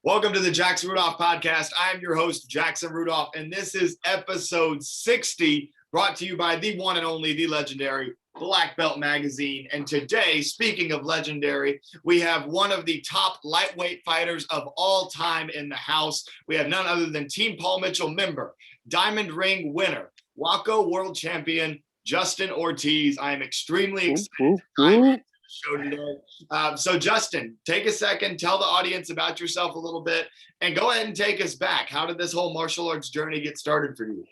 Welcome to the Jackson Rudolph podcast. I'm your host, Jackson Rudolph, and this is episode 60, brought to you by the one and only, the legendary Black Belt Magazine. And today, speaking of legendary, we have one of the top lightweight fighters of all time in the house. We have none other than Team Paul Mitchell member, Diamond Ring winner, WACO world champion, Justin Ortiz. I am extremely excited to dive into the show today. So Justin, take a second, tell the audience about yourself a little bit, and go ahead and take us back. How did this whole martial arts journey get started for you?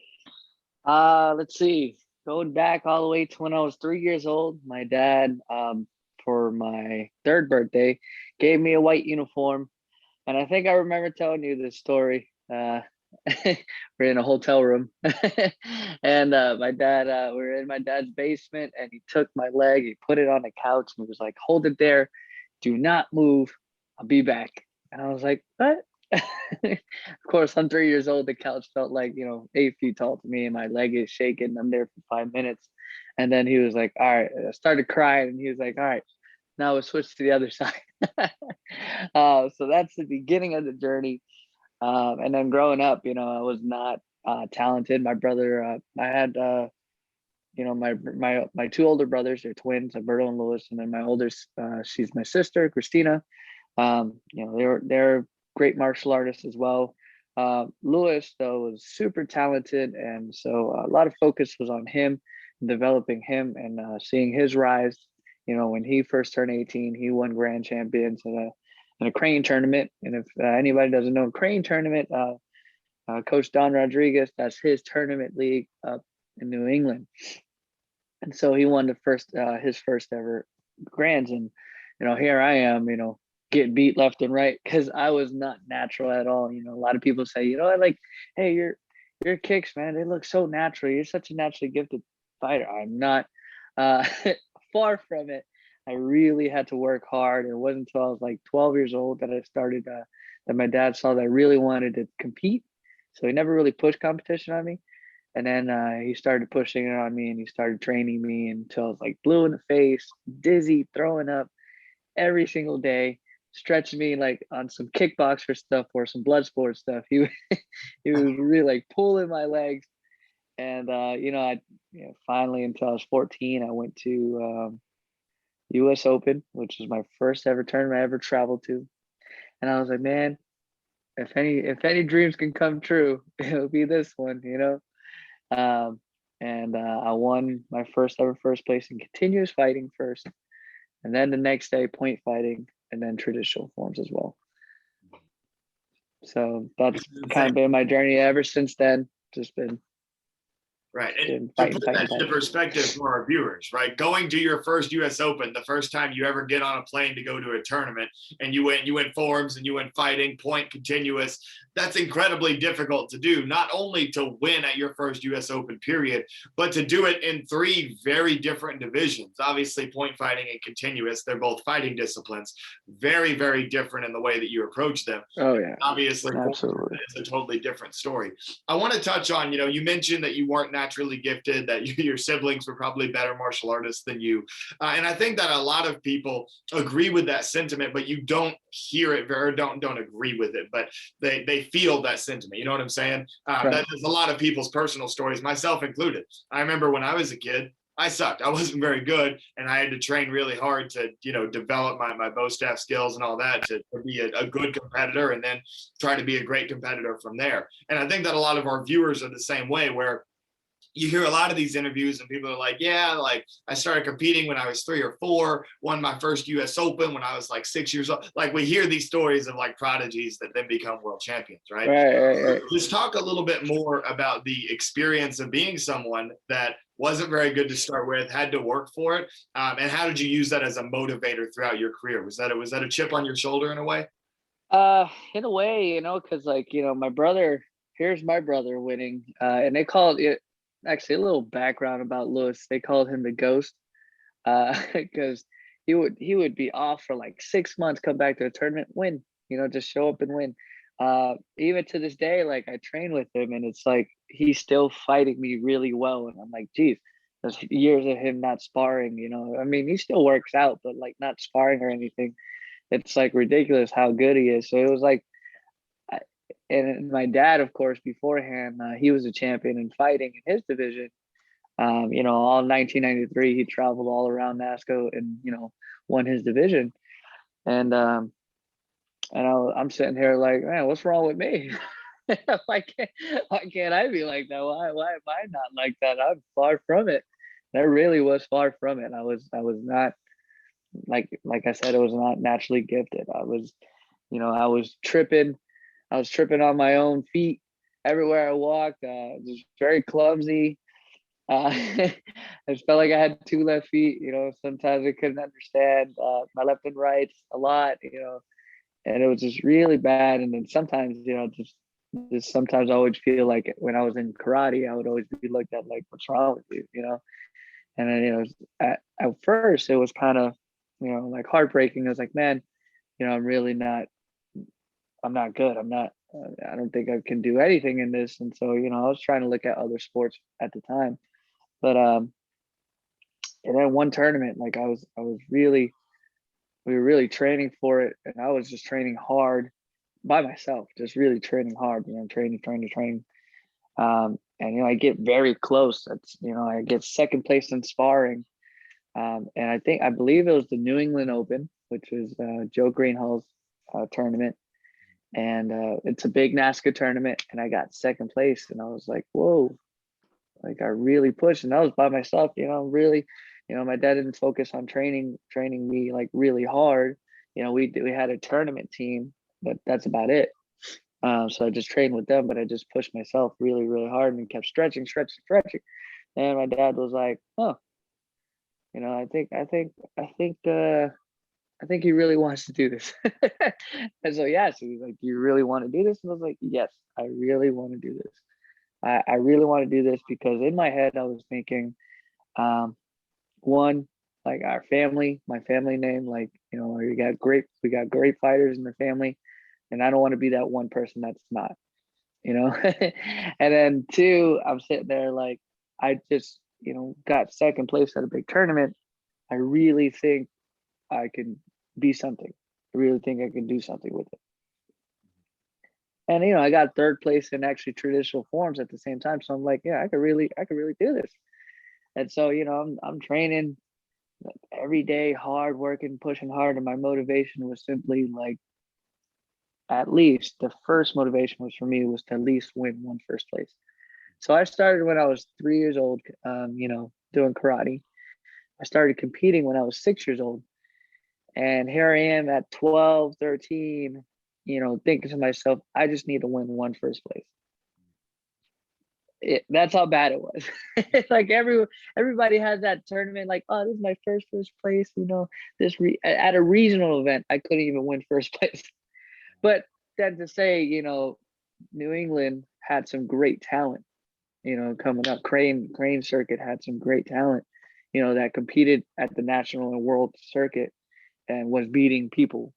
Let's see. Going back all the way to when I was 3 years old, my dad, for my third birthday, gave me a white uniform. And I think I remember telling you this story. We're in a hotel room and my dad, we were in my dad's basement, and he took my leg, he put it on the couch, and he was like, hold it there, do not move, I'll be back. And I was like, what? Of course, I'm 3 years old. The couch felt like 8 feet tall to me, and my leg is shaking. I'm there for 5 minutes, and then he was like, all right. I started crying, and he was like, all right, now we'll switch to the other side. So that's the beginning of the journey. And then growing up, I was not talented. My brother, I had, my two older brothers, they're twins, Alberto and Louis, and then my oldest, she's my sister, Christina. They're great martial artists as well. Louis, though, was super talented, and so a lot of focus was on him, developing him, and seeing his rise. When he first turned 18, he won grand champions in a crane tournament. And if anybody doesn't know crane tournament, Coach Don Rodriguez, that's his tournament league up in New England. And so he won his first ever grands. And, here I am, getting beat left and right because I was not natural at all. A lot of people say, hey, your kicks, man, they look so natural. You're such a naturally gifted fighter. I'm not. Far from it. I really had to work hard. It wasn't until I was like 12 years old that I started, that my dad saw that I really wanted to compete. So he never really pushed competition on me. And then he started pushing it on me, and he started training me until I was like blue in the face, dizzy, throwing up every single day, stretching me like on some kickboxer stuff or some blood sport stuff. He was really like pulling my legs. And, finally, until I was 14, I went to U.S. Open, which was my first ever tournament I ever traveled to. And I was like, man, if any dreams can come true, it'll be this one, I won my first place in continuous fighting first. And then the next day, point fighting, and then traditional forms as well. So that's kind of been my journey ever since then. Just been. Right. And to put that into perspective for our viewers, right? Going to your first U.S. Open, the first time you ever get on a plane to go to a tournament, and you went forms and you went fighting, point, continuous. That's incredibly difficult to do, not only to win at your first U.S. Open period, but to do it in three very different divisions. Obviously, point fighting and continuous, they're both fighting disciplines, very, very different in the way that you approach them. Oh, yeah. Obviously, absolutely. It's a totally different story. I want to touch on, you mentioned that you weren't naturally gifted, that your siblings were probably better martial artists than you. And I think that a lot of people agree with that sentiment, but you don't hear it or don't agree with it, but they feel that sentiment. You know what I'm saying? Right. That's a lot of people's personal stories, myself included. I remember when I was a kid, I sucked. I wasn't very good, and I had to train really hard to, develop my bow staff skills and all that to be a good competitor, and then try to be a great competitor from there. And I think that a lot of our viewers are the same way, where you hear a lot of these interviews and people are like, yeah, like I started competing when I was 3 or 4, won my first US Open when I was like 6 years old. Like we hear these stories of like prodigies that then become world champions, right? Right. Just talk a little bit more about the experience of being someone that wasn't very good to start with, had to work for it. And how did you use that as a motivator throughout your career? Was that a chip on your shoulder in a way? In a way, because here's my brother winning, and they called it, actually a little background about Louis. They called him the ghost, because he would be off for like 6 months, come back to a tournament, win, just show up and win. Even to this day, like I train with him, and it's like he's still fighting me really well, and I'm like, geez, there's years of him not sparring. I mean, he still works out, but like not sparring or anything. It's like ridiculous how good he is. So it was like and my dad, of course, beforehand, he was a champion in fighting in his division. All 1993, he traveled all around NASCO and, won his division. And I'm sitting here like, man, what's wrong with me? why can't I be like that? Why am I not like that? I'm far from it. And I really was far from it. I was not, like I said, I was not naturally gifted. I was tripping. I was tripping on my own feet everywhere I walked. Just very clumsy. I just felt like I had two left feet. Sometimes I couldn't understand my left and right a lot. And it was just really bad. And then sometimes, just sometimes I would feel like when I was in karate, I would always be looked at like, "What's wrong with you?" And then at first it was kind of like heartbreaking. I was like, man, I'm really not. I'm not good. I'm not. I don't think I can do anything in this. And so I was trying to look at other sports at the time, but and then one tournament, like we were really training for it, and I was just training hard by myself, just really training hard, training. And I get very close. I get second place in sparring. And I believe it was the New England Open, which was Joe Greenhall's tournament. And it's a big NASCAR tournament, and I got second place, and I was like, whoa, like I really pushed, and I was by myself, really, my dad didn't focus on training me like really hard. We had a tournament team, but that's about it. So I just trained with them, but I just pushed myself really, really hard and kept stretching. And my dad was like, "Oh, I think he really wants to do this." And so, yes, he was like, "Do you really want to do this?" And I was like, "Yes, I really want to do this. I really want to do this," because in my head, I was thinking, one, like my family name, like, we got great fighters in the family. And I don't want to be that one person that's not, and then two, I'm sitting there like, I just, got second place at a big tournament. I really think I can be something. I really think I can do something with it. And I got third place in actually traditional forms at the same time. So I'm like, yeah, I could really do this. And so, I'm training every day, hard working, pushing hard. And my motivation was simply like, at least the first motivation was for me was to at least win one first place. So I started when I was 3 years old, doing karate. I started competing when I was 6 years old. And here I am at 12, 13, thinking to myself, I just need to win one first place. That's how bad it was. Like everybody has that tournament, like, oh, this is my first place, at a regional event, I couldn't even win first place. But then to say, New England had some great talent, coming up. Crane circuit had some great talent, that competed at the national and world circuit and was beating people,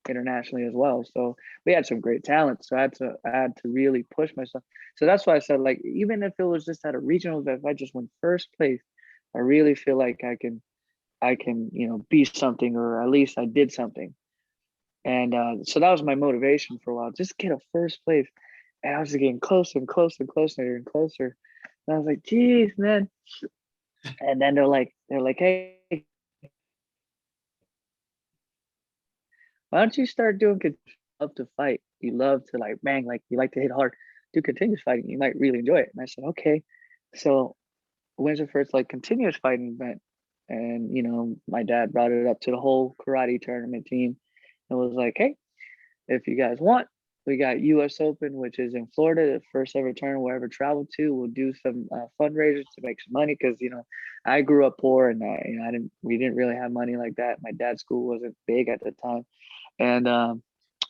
internationally as well. So we had some great talent. So I had to really push myself. So that's why I said, like, even if it was just at a regional event, if I just win first place, I really feel like I can, be something, or at least I did something. And so that was my motivation for a while, just get a first place. And I was getting closer and closer and closer and closer. And I was like, geez, man. And then they're like, hey, why don't you start doing love to fight? You love to like bang, like you like to hit hard, do continuous fighting. You might really enjoy it. And I said, okay. So when's the first like continuous fighting event? And my dad brought it up to the whole karate tournament team and was like, hey, if you guys want, we got US Open, which is in Florida, the first ever tournament we'll ever travel to. We'll do some fundraisers to make some money because I grew up poor, and we didn't really have money like that. My dad's school wasn't big at the time, and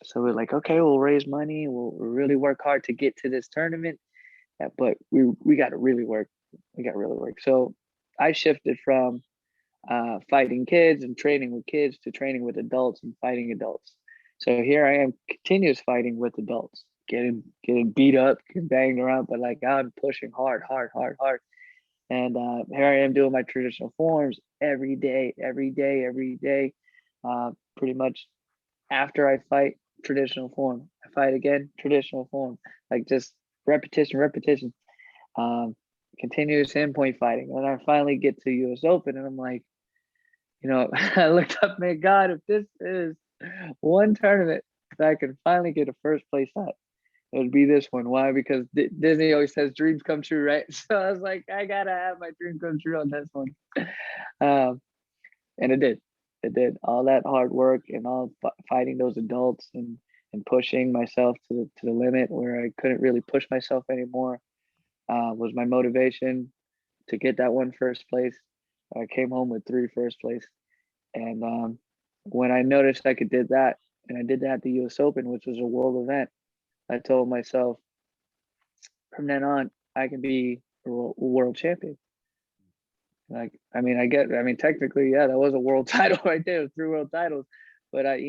so we're like, okay, we'll raise money. We'll really work hard to get to this tournament, but we got to really work. We got to really work. So I shifted from fighting kids and training with kids to training with adults and fighting adults. So here I am, continuous fighting with adults, getting beat up, getting banged around, but like I'm pushing hard. And here I am doing my traditional forms every day. Pretty much after I fight traditional form, I fight again, traditional form, like just repetition, continuous endpoint fighting. And I finally get to US Open, and I'm like, I looked up, man, God, if this is one tournament that I can finally get a first place at, it would be this one. Why? Because Disney always says dreams come true, right? So I was like, I gotta have my dream come true on this one. And it did. It did. All that hard work and all fighting those adults and pushing myself to the limit where I couldn't really push myself anymore was my motivation to get that one first place. I came home with 3 first place. And when I noticed I could did that, and I did that at the US Open, which was a world event, I told myself from then on, I can be a world champion. Like, technically, yeah, that was a world title right there, 3 world titles. But I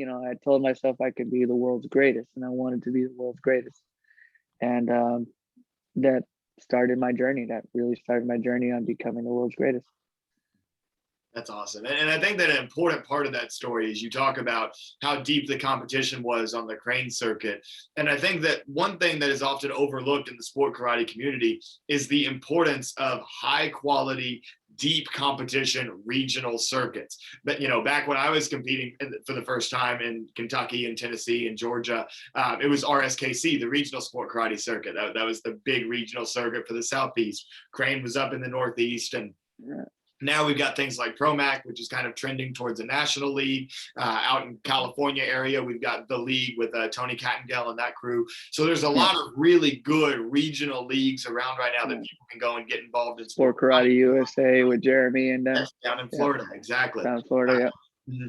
told myself I could be the world's greatest, and I wanted to be the world's greatest. And that started my journey. That really started my journey on becoming the world's greatest. That's awesome. And I think that an important part of that story is you talk about how deep the competition was on the crane circuit. And I think that one thing that is often overlooked in the sport karate community is the importance of high quality, deep competition regional circuits. But, back when I was competing for the first time in Kentucky and Tennessee and Georgia, it was RSKC, the regional sport karate circuit. That was the big regional circuit for the Southeast. Crane was up in the Northeast, and now we've got things like ProMac, which is kind of trending towards a national league. Out in California area, we've got the league with Tony Cattengell and that crew. So there's a lot of really good regional leagues around right now that people can go and get involved in. Sport Karate USA with Jeremy and them. Down in Florida, exactly. Down in Florida, yeah.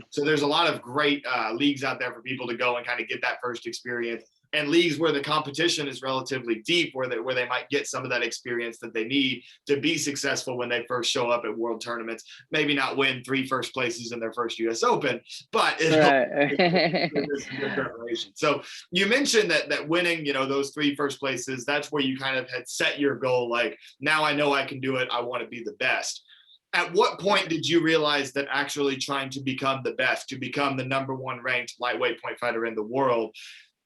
So there's a lot of great leagues out there for people to go and kind of get that first experience. And leagues where the competition is relatively deep, where they might get some of that experience that they need to be successful when they first show up at world tournaments. Maybe not win 3 first places in their first US Open, but there's some good preparation. So you mentioned that winning, those 3 first places, that's where you kind of had set your goal. Like, now I know I can do it. I want to be the best. At what point did you realize that actually trying to become the best, to become the #1 ranked lightweight point fighter in the world,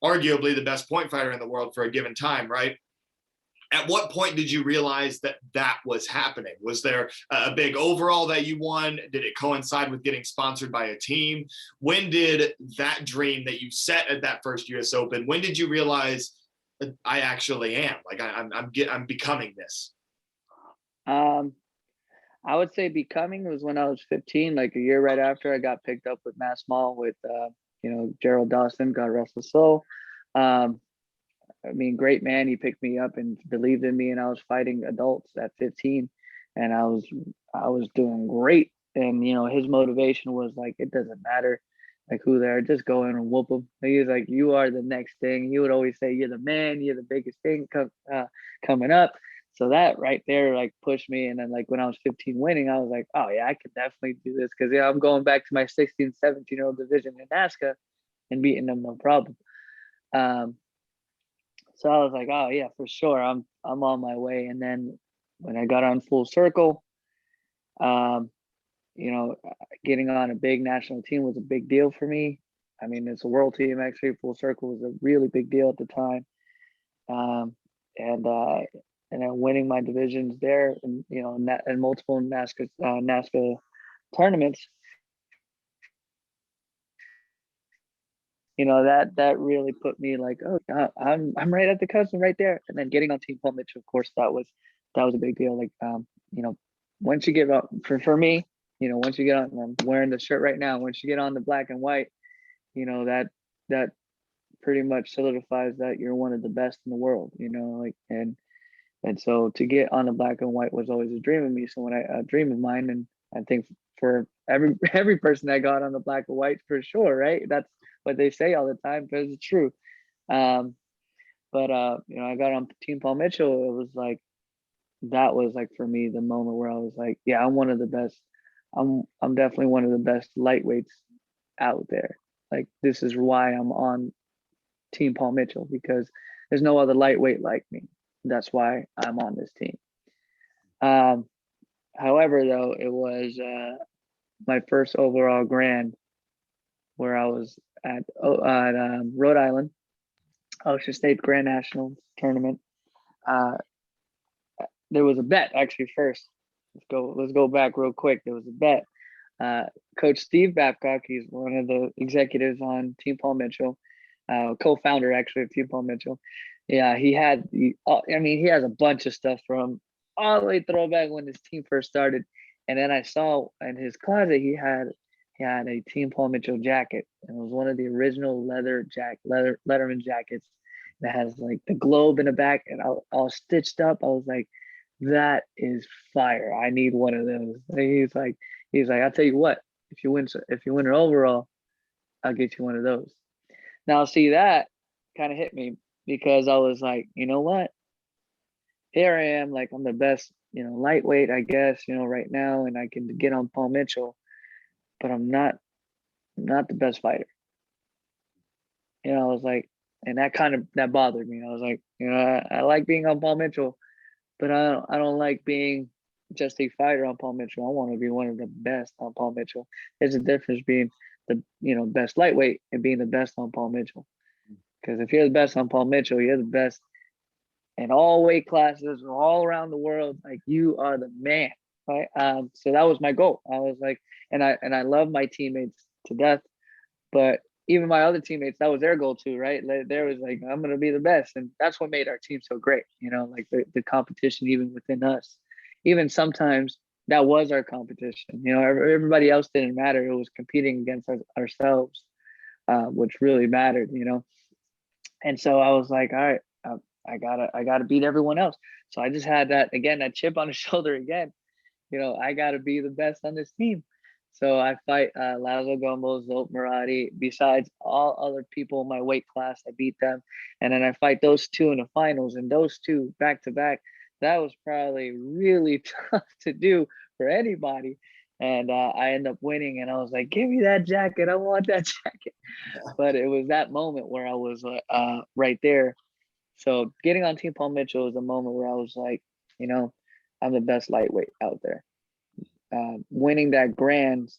arguably the best point fighter in the world for a given time, right? At what point did you realize that was happening? Was there a big overall that you won? Did it coincide with getting sponsored by a team? When did that dream that you set at that first US Open, when did you realize that I actually am? Like, I'm becoming this? I would say becoming was when I was 15, like a year right after I got picked up with Mass Mall with Gerald Dawson, God rest his soul. Great man. He picked me up and believed in me, and I was fighting adults at 15, and I was doing great. And his motivation was like, it doesn't matter like who they are, just go in and whoop them. He was like, you are the next thing. He would always say, you're the man, you're the biggest thing coming up. So that right there like pushed me. And then like when I was 15 winning, I was like, oh yeah, I could definitely do this, because I'm going back to my 16, 17-year-old division in NASCA and beating them no problem. So I was like, oh yeah, for sure, I'm on my way. And then when I got on Full Circle, getting on a big national team was a big deal for me. It's a world team actually. Full Circle was a really big deal at the time. And then winning my divisions there, and and multiple NASCA tournaments, that really put me like, oh, I'm right at the cusp right there. And then getting on Team Paul Mitchell, of course, that was a big deal. Like, once you get on, for me, once you get on, I'm wearing the shirt right now. Once you get on the black and white, that pretty much solidifies that you're one of the best in the world. And so to get on the black and white was always a dream of me. So when a dream of mine, and I think for every person that got on the black and white, for sure, right? That's what they say all the time, because it's true. But I got on Team Paul Mitchell. It was like, that was like for me the moment where I was like, yeah, I'm one of the best. I'm definitely one of the best lightweights out there. Like, this is why I'm on Team Paul Mitchell, because there's no other lightweight like me. That's why I'm on this team. However, though, it was my first overall grand, where I was at Rhode Island, Ocean State Grand National tournament. Uh, there was a bet actually first. Let's go back real quick. There was a bet. Uh, Coach Steve Babcock, he's one of the executives on Team Paul Mitchell, co-founder actually of Team Paul Mitchell. Yeah, he has a bunch of stuff from all the way throwback when his team first started. And then I saw in his closet he had a Team Paul Mitchell jacket, and it was one of the original Letterman jackets that has like the globe in the back and all stitched up. I was like, that is fire. I need one of those. And he's like, I'll tell you what, if you win an overall, I'll get you one of those. Now, see, that kind of hit me because I was like, you know what? Here I am, like I'm the best, lightweight, I guess, right now, and I can get on Paul Mitchell, but I'm not the best fighter. I was like, and that bothered me. I was like, I like being on Paul Mitchell, but I don't like being just a fighter on Paul Mitchell. I want to be one of the best on Paul Mitchell. There's a difference being the best lightweight and being the best on Paul Mitchell. Because if you're the best on Paul Mitchell, you're the best in all weight classes all around the world. Like, you are the man, right? So that was my goal. I was like, and I love my teammates to death, but even my other teammates, that was their goal too, right? There was like, I'm gonna be the best, and that's what made our team so great. Like the competition even within us. Even sometimes that was our competition. Everybody else didn't matter. It was competing against ourselves, which really mattered. And so I was like, all right, I gotta beat everyone else. So I just had that chip on the shoulder again. I gotta be the best on this team. So I fight Lazo Gombo, Zolt Murati. Besides all other people in my weight class, I beat them. And then I fight those two in the finals, and those two back to back. That was probably really tough to do for anybody. And I end up winning, and I was like, give me that jacket. I want that jacket. But it was that moment where I was right there. So getting on Team Paul Mitchell was a moment where I was like, I'm the best lightweight out there. Winning that grand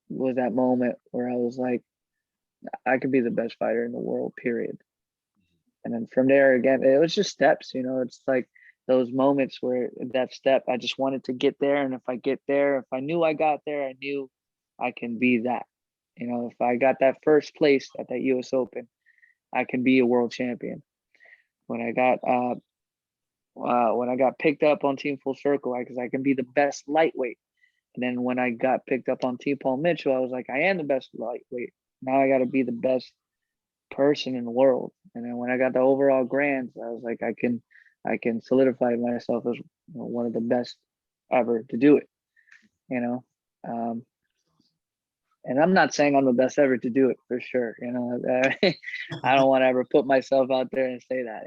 was that moment where I was like, I could be the best fighter in the world, period. And then from there, again, it was just steps. It's like those moments where that step, I just wanted to get there. And if I get there, if I knew I got there, I knew I can be that. If I got that first place at that US Open, I can be a world champion. When I got picked up on Team Full Circle, because I can be the best lightweight. And then when I got picked up on Team Paul Mitchell, I was like, I am the best lightweight. Now I got to be the best person in the world. And then when I got the overall grands, I was like, I can solidify myself as one of the best ever to do it. And I'm not saying I'm the best ever to do it, for sure. I don't want to ever put myself out there and say that.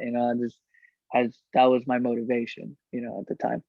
That was my motivation, at the time.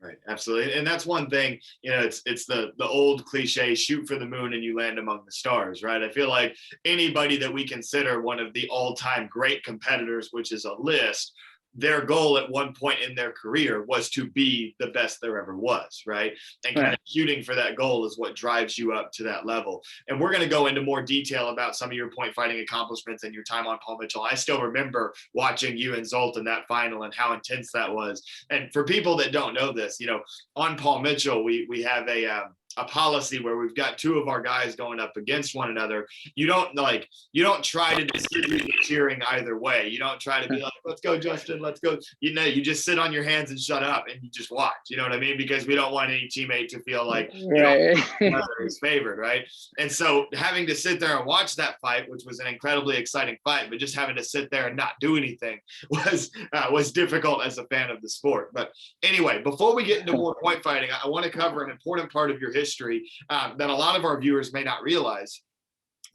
Right, absolutely, and that's one thing. It's the old cliche: shoot for the moon and you land among the stars. Right. I feel like anybody that we consider one of the all-time great competitors, which is a list, their goal at one point in their career was to be the best there ever was, right? And kind of shooting for that goal is what drives you up to that level. And we're going to go into more detail about some of your point fighting accomplishments and your time on Paul Mitchell. I still remember watching you and Zolt in that final and how intense that was. And for people that don't know this, on Paul Mitchell, we have a policy where we've got two of our guys going up against one another. You don't try to distribute the cheering either way. You don't try to be like, let's go, Justin, let's go. You just sit on your hands and shut up and you just watch. You know what I mean? Because we don't want any teammate to feel like another is favored, right? And so having to sit there and watch that fight, which was an incredibly exciting fight, but just having to sit there and not do anything was difficult as a fan of the sport. But anyway, before we get into more point fighting, I want to cover an important part of your history that a lot of our viewers may not realize,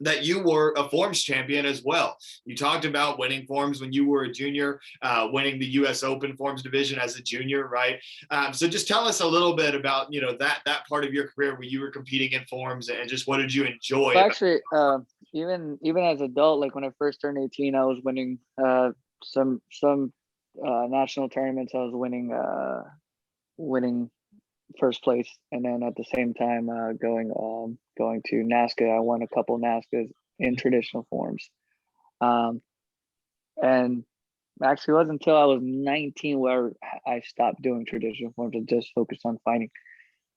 that you were a forms champion as well. You talked about winning forms when you were a junior, winning the US Open forms division as a junior, right? So just tell us a little bit about, that part of your career where you were competing in forms, and just what did you enjoy? Well, actually, even as an adult, like when I first turned 18, I was winning some national tournaments. I was winning first place, and then at the same time going to NASCA. I won a couple NASCAs in traditional forms. And actually, it wasn't until I was 19 where I stopped doing traditional forms and just focused on fighting.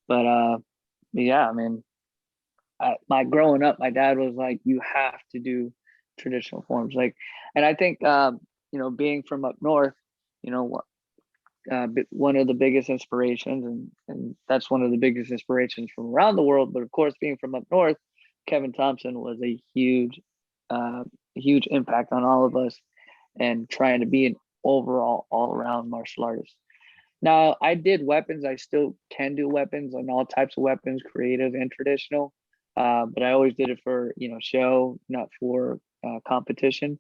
But yeah, I mean, my growing up, my dad was like, "You have to do traditional forms." Like, and I think being from up north, you know, one of the biggest inspirations, and that's one of the biggest inspirations from around the world. But of course, being from up north, Kevin Thompson was a huge impact on all of us, and trying to be an overall all around martial artist. Now, I did weapons. I still can do weapons and all types of weapons, creative and traditional. But I always did it for show, not for competition.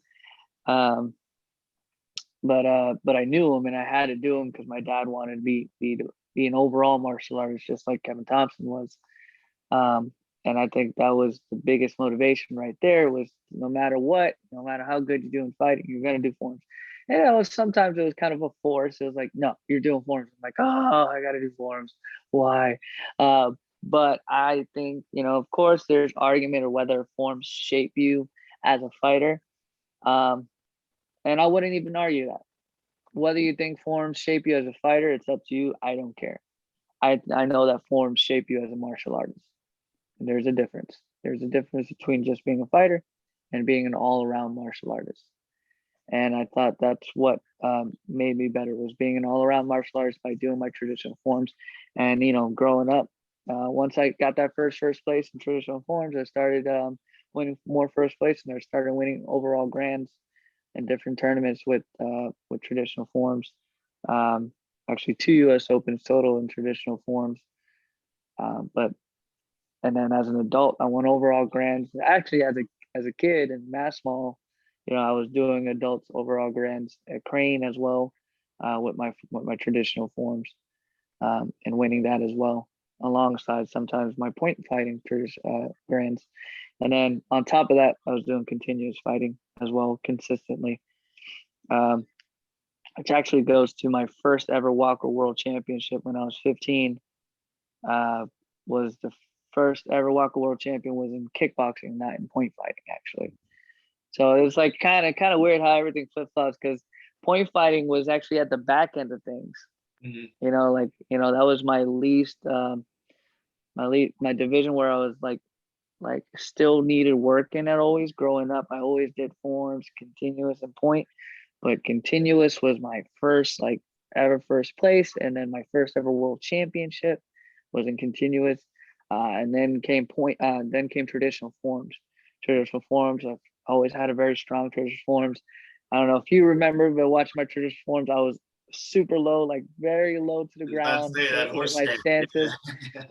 Um, but I knew him and I had to do him because my dad wanted me to be an overall martial artist, just like Kevin Thompson was. And I think that was the biggest motivation right there. Was no matter what, no matter how good you do in fighting, you're gonna do forms. And sometimes it was kind of a force. It was like, no, you're doing forms. I'm like, oh, I gotta do forms. Why? But I think, of course, there's argument of whether forms shape you as a fighter. And I wouldn't even argue that. Whether you think forms shape you as a fighter, it's up to you. I don't care. I know that forms shape you as a martial artist. And there's a difference. There's a difference between just being a fighter and being an all-around martial artist. And I thought that's what made me better, was being an all-around martial artist by doing my traditional forms. And growing up, once I got that first place in traditional forms, I started winning more first place, and I started winning overall grands in different tournaments with traditional forms. Actually, 2 U.S. Opens total in traditional forms. And then as an adult, I won overall grands. Actually, as a kid in Mass Mall, I was doing adults overall grands at Crane as well, with my traditional forms, and winning that as well, alongside sometimes my point fighting grands. And then on top of that, I was doing continuous fighting as well, consistently, which actually goes to my first ever Walker World Championship when I was 15. Was the first ever Walker World Champion was in kickboxing, not in point fighting, actually. So it was like kind of weird how everything flip flops, because point fighting was actually at the back end of things. Mm-hmm. That was my least, my division where I was like still needed work in it. Always growing up, I always did forms, continuous, and point. But continuous was my first ever first place, and then my first ever world championship was in continuous, and then came traditional forms. Traditional forms, I've always had a very strong traditional forms. I don't know if you remember, but watching my traditional forms, I was super low, like very low to the ground. My stances.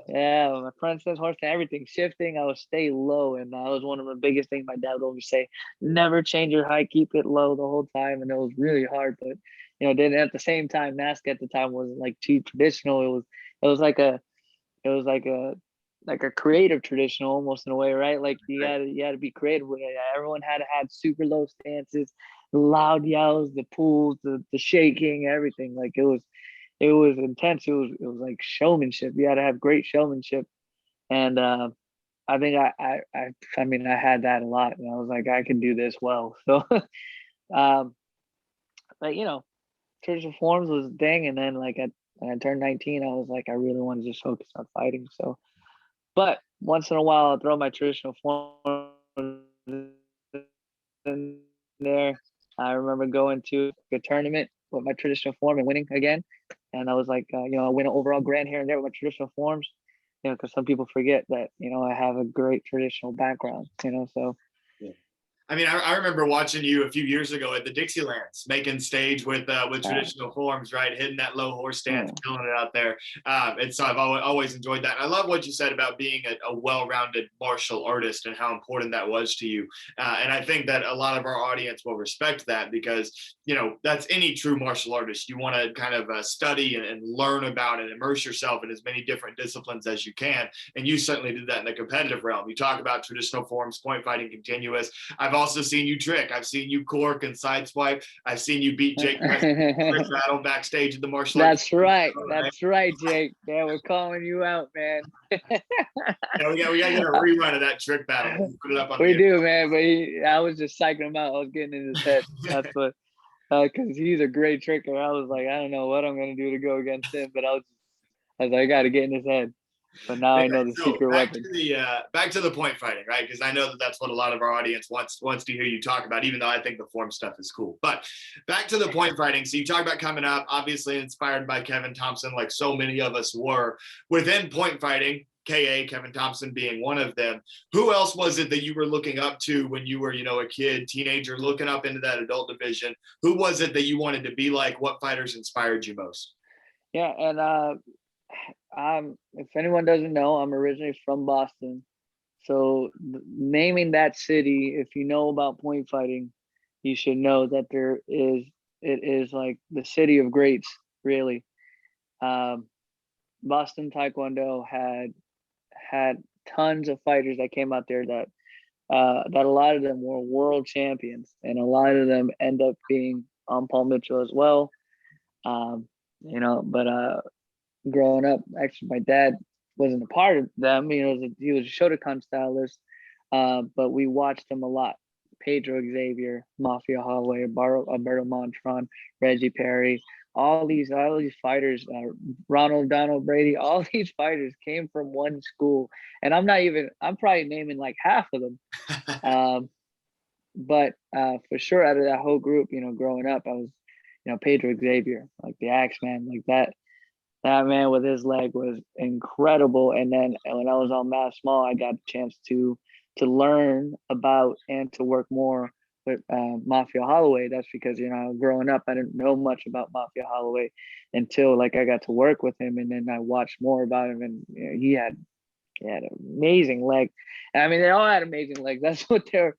Yeah, my front stance, horse stance, everything shifting. I would stay low, and that was one of the biggest things my dad would always say: never change your height, keep it low the whole time. And it was really hard, but then at the same time, mask at the time wasn't like too traditional. It was like a creative traditional almost, in a way, right? Like you had to be creative with it. Everyone had to have super low stances, loud yells, the pulls, the shaking, everything. Like it was intense. It was like showmanship. You had to have great showmanship. And I think I mean, I had that a lot, and I was like, I can do this well. So but traditional forms was a thing. And then when I turned 19, I was like, I really want to just focus on fighting. So, but once in a while, I'll throw my traditional forms in there. I remember going to a tournament with my traditional form and winning again. And I was like, I win an overall grand here and there with my traditional forms, because some people forget that, I have a great traditional background, so. Yeah. I mean, I remember watching you a few years ago at the Dixielands, making stage with traditional forms, right? Hitting that low horse stance, killing it out there. And so I've always enjoyed that. And I love what you said about being a well-rounded martial artist and how important that was to you. And I think that a lot of our audience will respect that, because, that's any true martial artist. You want to kind of study and learn about and immerse yourself in as many different disciplines as you can. And you certainly did that in the competitive realm. You talk about traditional forms, point fighting, continuous. I've also seen you trick. I've seen you cork and sideswipe. I've seen you beat Jake battle backstage at the martial arts. That's right. That's right, Jake. Yeah, we're calling you out, man. Yeah, we gotta get a rerun of that trick battle. Put it up on We do, man. But I was just psyching him out. I was getting in his head. That's what, because he's a great tricker. I was like, I don't know what I'm gonna do to go against him, but I was like, I got to get in his head. But now I know the secret weapon. Back to the point fighting, right? Because I know that that's what a lot of our audience wants to hear you talk about, even though I think the form stuff is cool. But back to the point fighting. So you talk about coming up, obviously inspired by Kevin Thompson, like so many of us were. Within point fighting, Kevin Thompson being one of them. Who else was it that you were looking up to when you were, a kid, teenager, looking up into that adult division? Who was it that you wanted to be like? What fighters inspired you most? Yeah, and if anyone doesn't know, I'm originally from Boston. So naming that city, if you know about point fighting, you should know that it is like the city of greats, really. Boston Taekwondo had tons of fighters that came out there that a lot of them were world champions, and a lot of them end up being on Paul Mitchell as well. But growing up, actually, my dad wasn't a part of them. He was a Shotokan stylist, but we watched him a lot. Pedro Xavier, Mafia Holloway, Alberto Montron, Reggie Perry, all these fighters, Ronald Donald Brady, all these fighters came from one school, and I'm probably naming like half of them. But for sure, out of that whole group, growing up, I was, Pedro Xavier, like the Axeman, like that. That man with his leg was incredible. And then when I was on Mass Small, I got a chance to learn about and to work more with Mafia Holloway. That's because, growing up, I didn't know much about Mafia Holloway until I got to work with him. And then I watched more about him, and he had an amazing leg. And, I mean, they all had amazing legs. That's what they're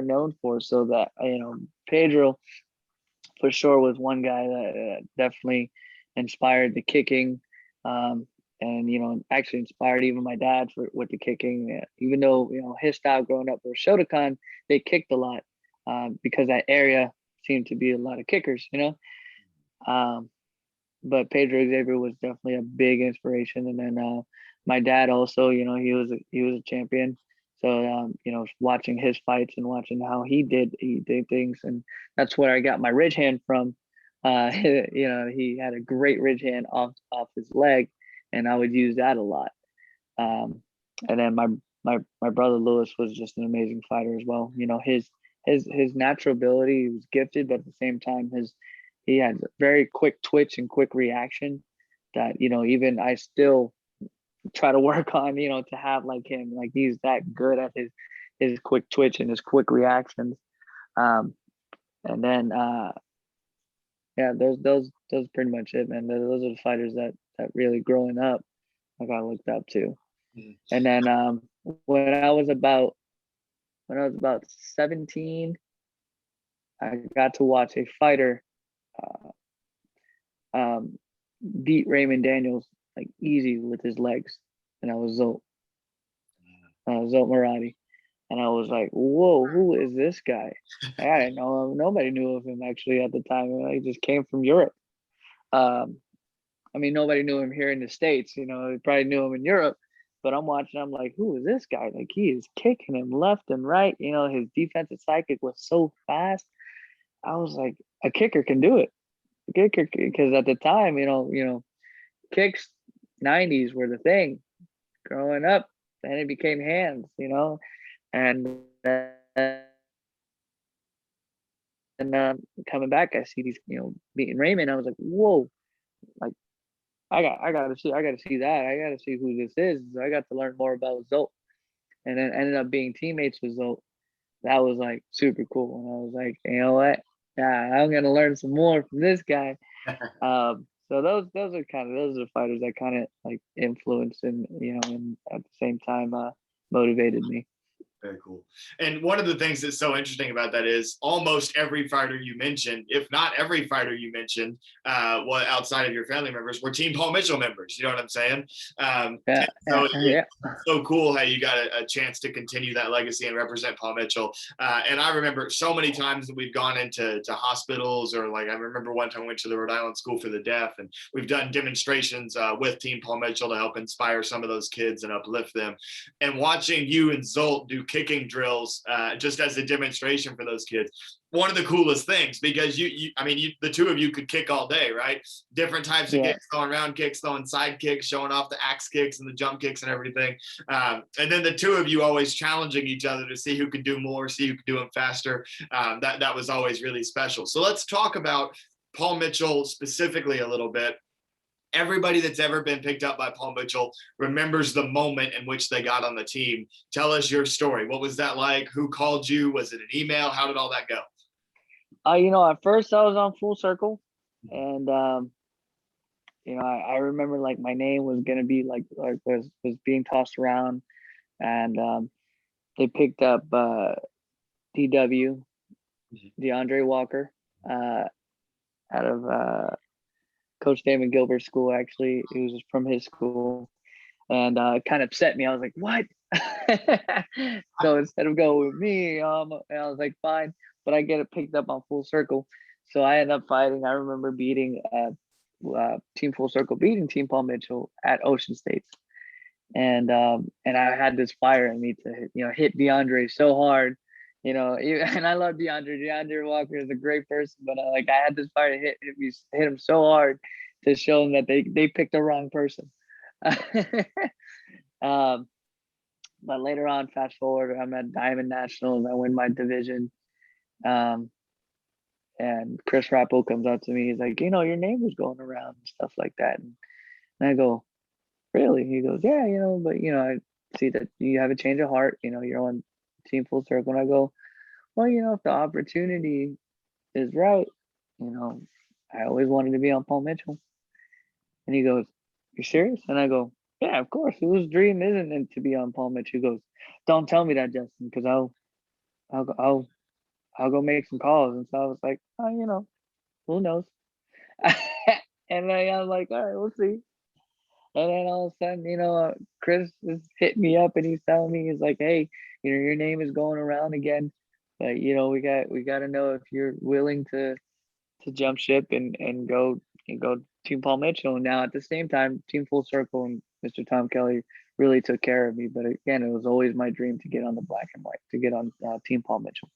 known for. So that, Pedro for sure was one guy that definitely inspired the kicking, and actually inspired even my dad with the kicking. Even though his style growing up was Shotokan, they kicked a lot because that area seemed to be a lot of kickers. But Pedro Xavier was definitely a big inspiration. And then my dad also, he was a champion. So watching his fights and watching how he did things, and that's where I got my ridge hand from. He had a great ridge hand off his leg, and I would use that a lot. And then my brother Lewis was just an amazing fighter as well. His natural ability, he was gifted, but at the same time, he had very quick twitch and quick reaction that even I still try to work on. To have like him, like he's that good at his quick twitch and his quick reactions. And then yeah, those pretty much it, man. Those are the fighters that really growing up I got looked up to. And then when I was about 17, I got to watch a fighter beat Raymond Daniels like easy with his legs, and I was Zolt Murati. And I was like, whoa, who is this guy? I didn't know him. Nobody knew of him actually at the time. He just came from Europe. I mean, nobody knew him here in the States. They probably knew him in Europe. But I'm watching, I'm like, who is this guy? Like, he is kicking him left and right. His defensive psychic was so fast. I was like, a kicker can do it. A kicker, because at the time, kicks, 90s were the thing. Growing up, then it became hands, and coming back, I see these, beating Raymond. I was like, whoa, like I got to see that. I got to see who this is. So I got to learn more about Zolt, and then ended up being teammates with Zolt. That was like super cool. And I was like, you know what? Yeah, I'm gonna learn some more from this guy. So those are the fighters that kind of like influenced and and at the same time motivated me. Very cool. And one of the things that's so interesting about that is almost every fighter you mentioned, if not every fighter you mentioned, well, outside of your family members, were Team Paul Mitchell members. You know what I'm saying? Yeah, So yeah. it's so cool how you got a chance to continue that legacy and represent Paul Mitchell. And I remember so many times that we've gone into hospitals, or like I remember one time I went to the Rhode Island School for the Deaf, and we've done demonstrations with Team Paul Mitchell to help inspire some of those kids and uplift them. And watching you and Zolt do kicking drills just as a demonstration for those kids, one of the coolest things, because the two of you could kick all day, right? Different types of kicks, throwing round kicks, throwing side kicks, showing off the axe kicks and the jump kicks and everything. And then the two of you always challenging each other to see who could do more, see who could do them faster. That was always really special. So let's talk about Paul Mitchell specifically a little bit. Everybody that's ever been picked up by Paul Mitchell remembers the moment in which they got on the team. Tell us your story. What was that like? Who called you? Was it an email? How did all that go? At first I was on Full Circle, and I remember like my name was gonna be was being tossed around, and they picked up DW, DeAndre Walker, out of Coach Damon Gilbert's school. Actually, he was from his school, and it kind of upset me. I was like, "What?" So instead of going with me, and I was like, "Fine," but I get it picked up on Full Circle, so I ended up fighting. I remember beating Team Full Circle, beating Team Paul Mitchell at Ocean State, and I had this fire in me to hit DeAndre so hard. And I love DeAndre. DeAndre Walker is a great person, but I had this fire to hit him so hard to show him that they picked the wrong person. But later on, fast forward, I'm at Diamond Nationals. I win my division, and Chris Rappo comes up to me. He's like, your name was going around and stuff like that, and I go, really? He goes, yeah, but I see that you have a change of heart. You're on Team Full Circle, and I go, well, if the opportunity is right, I always wanted to be on Paul Mitchell. And he goes, you serious? And I go, yeah, of course. Whose dream isn't it to be on Paul Mitchell? He goes, don't tell me that, Justin, because I'll go make some calls. And so I was like, oh, who knows? And I'm like, all right, we'll see. And then all of a sudden, Chris is hitting me up and he's telling me, he's like, hey, your name is going around again. But we got to know if you're willing to jump ship and go Team Paul Mitchell. And now at the same time, Team Full Circle and Mr. Tom Kelly really took care of me. But again, it was always my dream to get on the black and white, to get on Team Paul Mitchell.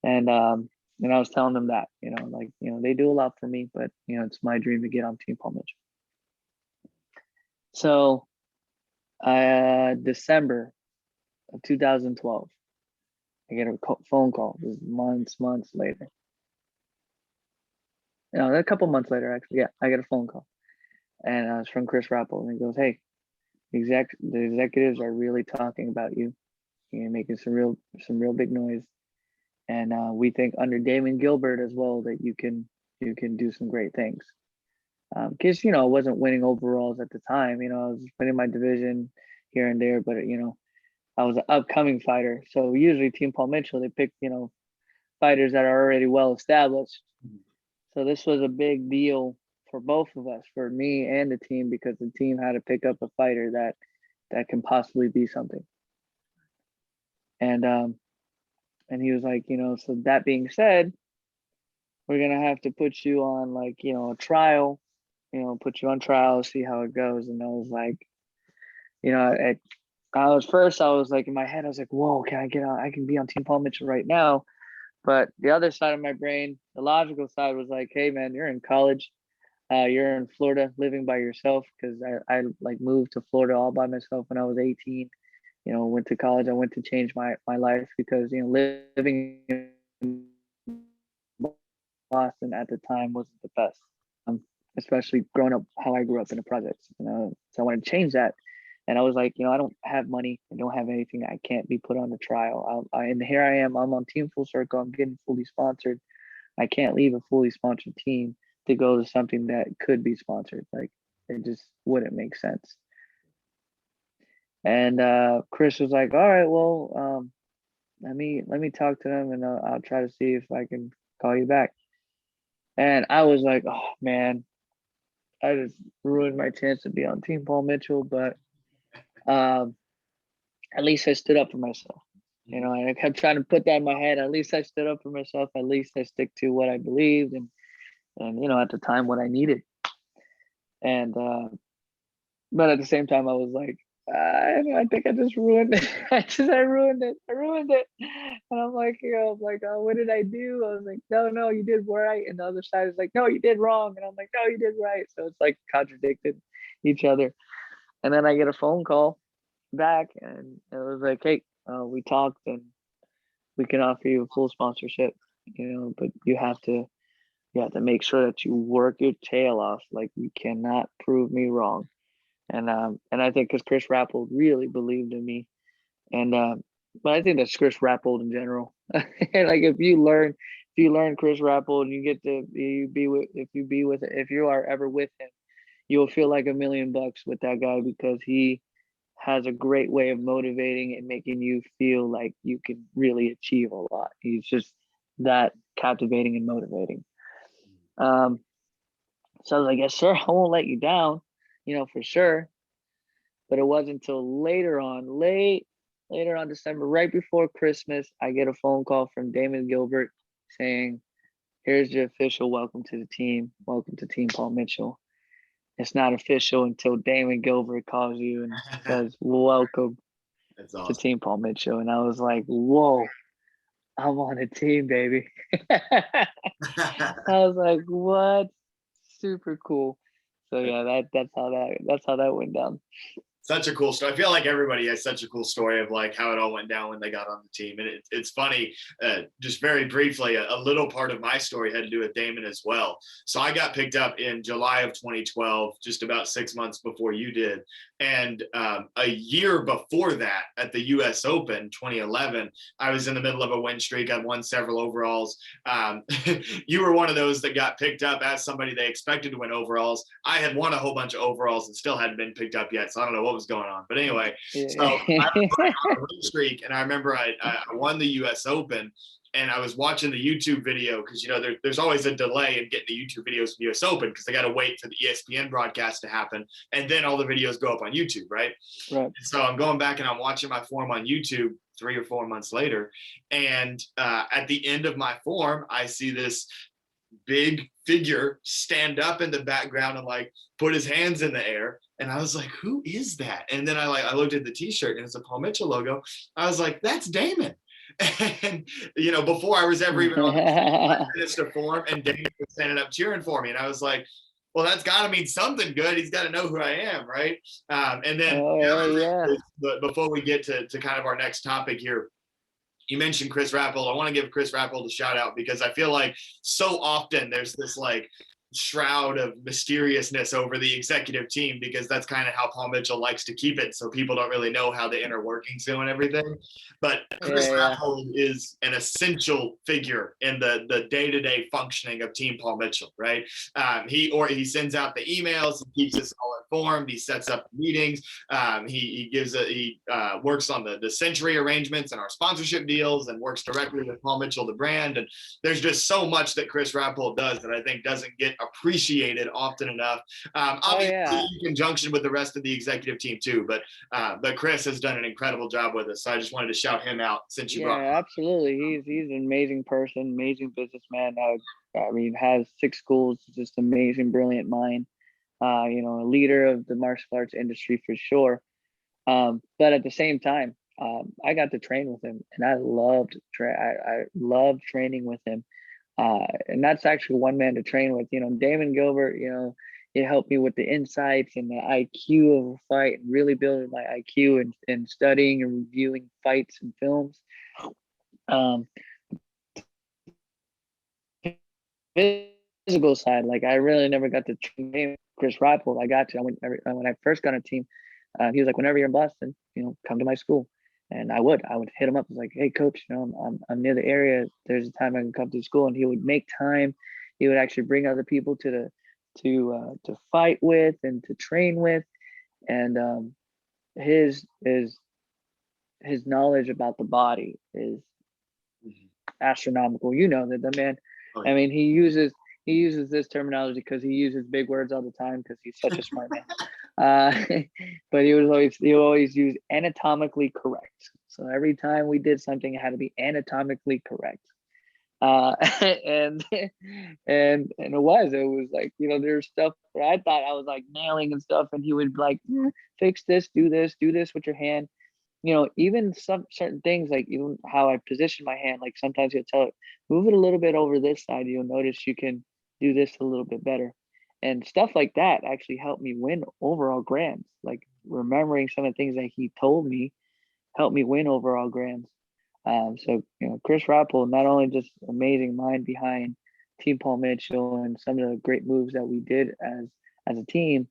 And I was telling them that, they do a lot for me, but it's my dream to get on Team Paul Mitchell. So December of 2012, I get a phone call. This is months later. A couple months later, actually. Yeah, I get a phone call. And it's from Chris Rappo. And he goes, hey, the executives are really talking about you. You're making some real big noise. And we think under Damon Gilbert as well that you can do some great things. Because I wasn't winning overalls at the time. I was winning my division here and there, but I was an upcoming fighter. So usually Team Paul Mitchell, they pick fighters that are already well established. So this was a big deal for both of us, for me and the team, because the team had to pick up a fighter that can possibly be something. And he was like, so that being said, we're gonna have to put you on a trial. Put you on trial, see how it goes. And I was like, I was like in my head, I was like, whoa, can I get on? I can be on Team Paul Mitchell right now. But the other side of my brain, the logical side, was like, hey man, you're in college. You're in Florida living by yourself, because I moved to Florida all by myself when I was 18. Went to college. I went to change my life, because living in Boston at the time wasn't the best. Especially growing up how I grew up in the projects. So I wanted to change that. And I was like, I don't have money. I don't have anything. I can't be put on the trial. And here I am. I'm on Team Full Circle. I'm getting fully sponsored. I can't leave a fully sponsored team to go to something that could be sponsored. It just wouldn't make sense. And Chris was like, all right, well, let me talk to him, and I'll try to see if I can call you back. And I was like, oh man, I just ruined my chance to be on Team Paul Mitchell. But um, at least I stood up for myself. And I kept trying to put that in my head. At least I stood up for myself. At least I stick to what I believed, and at the time what I needed. And but at the same time, I was like, I think I just ruined it. I ruined it. I ruined it. And I'm like, oh, what did I do? I was like, no, you did right. And the other side is like, no, you did wrong. And I'm like, no, you did right. So it's like contradicted each other. And then I get a phone call back, and it was like, hey, we talked, and we can offer you a full sponsorship, but you have to make sure that you work your tail off. Like, you cannot prove me wrong. And I think because Chris Rappold really believed in me, and but I think that's Chris Rappold in general. Like, if you learn Chris Rappold, and you get to if you are ever with him, you'll feel like $1,000,000 with that guy, because he has a great way of motivating and making you feel like you can really achieve a lot. He's just that captivating and motivating. Um, so I was like, yes, sir, I won't let you down, for sure. But it wasn't until later on December, right before Christmas, I get a phone call from Damon Gilbert saying, here's your official welcome to the team. Welcome to Team Paul Mitchell. It's not official until Damon Gilbert calls you and says, welcome That's to awesome. Team Paul Mitchell. And I was like, whoa, I'm on a team, baby. I was like, what? Super cool. So yeah, that's how that went down. Such a cool story. I feel like everybody has such a cool story of like how it all went down when they got on the team. And it's funny, just very briefly, a little part of my story had to do with Damon as well. So I got picked up in July of 2012, just about 6 months before you did. And a year before that, at the US Open 2011, I was in the middle of a win streak. I'd won several overalls. You were one of those that got picked up as somebody they expected to win overalls. I had won a whole bunch of overalls and still hadn't been picked up yet. So I don't know what was going on. But anyway, so I was on a win streak, and I remember I won the US Open, and I was watching the YouTube video because, there's always a delay in getting the YouTube videos from the US Open because they got to wait for the ESPN broadcast to happen, and then all the videos go up on YouTube, right? Right. And so I'm going back and I'm watching my form on YouTube 3 or 4 months later, and at the end of my form, I see this big figure stand up in the background and like put his hands in the air. And I was like, who is that? And then I looked at the t-shirt, and it's a Paul Mitchell logo. I was like, that's Damon. And, before I was ever even on the team, I finished a form, and Damon was standing up cheering for me. And I was like, well, that's got to mean something good. He's got to know who I am, right? And then but before we get to kind of our next topic here, you mentioned Chris Rappold. I want to give Chris Rappold a shout out because I feel like so often there's this like shroud of mysteriousness over the executive team, because that's kind of how Paul Mitchell likes to keep it. So people don't really know how the inner workings go and everything. But Chris Rappold is an essential figure in the day-to-day functioning of Team Paul Mitchell, right? He sends out the emails, he keeps us all informed, he sets up meetings, he works on the century arrangements and our sponsorship deals, and works directly with Paul Mitchell, the brand. And there's just so much that Chris Rappold does that I think doesn't get appreciated often enough. Obviously, in conjunction with the rest of the executive team too, but Chris has done an incredible job with us. So I just wanted to shout him out since you brought him up. Absolutely. He's an amazing person, amazing businessman. Has 6 schools, just amazing, brilliant mind. A leader of the martial arts industry for sure. But at the same time, I got to train with him, and I loved training with him. And that's actually one man to train with. Damon Gilbert, he helped me with the insights and the IQ of a fight, and really building my IQ and studying and reviewing fights and films. Physical side, like, I really never got to train Chris Rappold. I got to. When I first got on a team, he was like, whenever you're in Boston, come to my school. And I would hit him up. I was like, hey, coach, I'm near the area. There's a time I can come to school. And he would make time. He would actually bring other people to fight with and to train with. And his knowledge about the body is Mhm. astronomical. You know that the man, Oh, I yeah. mean, he uses this terminology because he uses big words all the time because he's such a smart man. But he always use anatomically correct. So every time we did something, it had to be anatomically correct. Uh, and it was like, there's stuff that I thought I was like nailing and stuff, and he would like, fix this, do this with your hand. Even some certain things, like even how I position my hand, like sometimes he'll tell it, move it a little bit over this side. You'll notice you can do this a little bit better. And stuff like that actually helped me win overall grands. Like remembering some of the things that he told me helped me win overall grands. So Chris Rappel, not only just amazing mind behind Team Paul Mitchell and some of the great moves that we did as a team,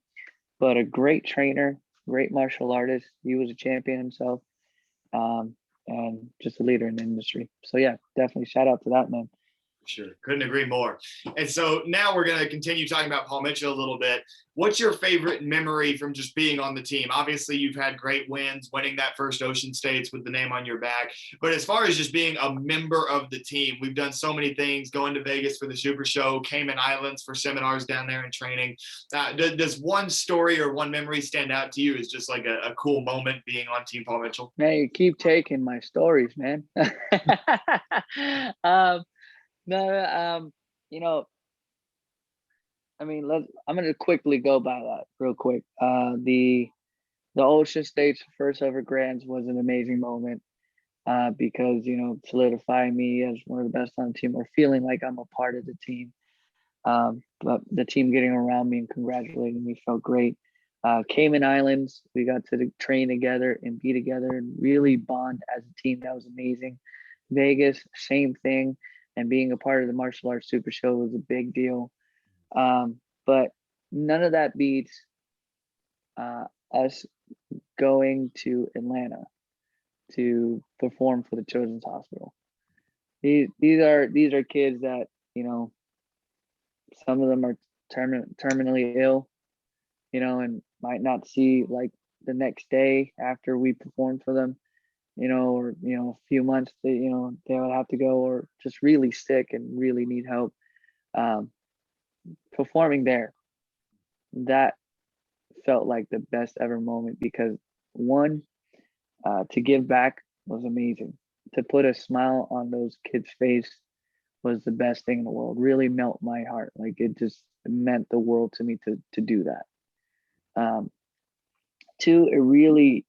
but a great trainer, great martial artist. He was a champion himself, and just a leader in the industry. So yeah, definitely shout out to that man. Sure. Couldn't agree more. And so now we're going to continue talking about Paul Mitchell a little bit. What's your favorite memory from just being on the team? Obviously, you've had great wins, winning that first Ocean States with the name on your back. But as far as just being a member of the team, we've done so many things, going to Vegas for the Super Show, Cayman Islands for seminars down there and training. Does one story or one memory stand out to you as just like a cool moment being on Team Paul Mitchell? Man, you keep taking my stories, man. No, you know, I mean, I'm gonna quickly go by that real quick. The Ocean States first ever grands was an amazing moment, because solidifying me as one of the best on the team, or feeling like I'm a part of the team. But the team getting around me and congratulating me felt great. Cayman Islands, we got to train together and be together and really bond as a team. That was amazing. Vegas, same thing. And being a part of the martial arts super show was a big deal. But none of that beats us going to Atlanta to perform for the Children's Hospital. These are kids that, some of them are terminally ill, and might not see like the next day after we perform for them, or a few months they would have to go, or just really sick and really need help. Um, Performing there, that felt like the best ever moment because one, to give back was amazing. To put a smile on those kids' face was the best thing in the world. Really melt my heart. Like it just meant the world to me to do that. Um, Two, it really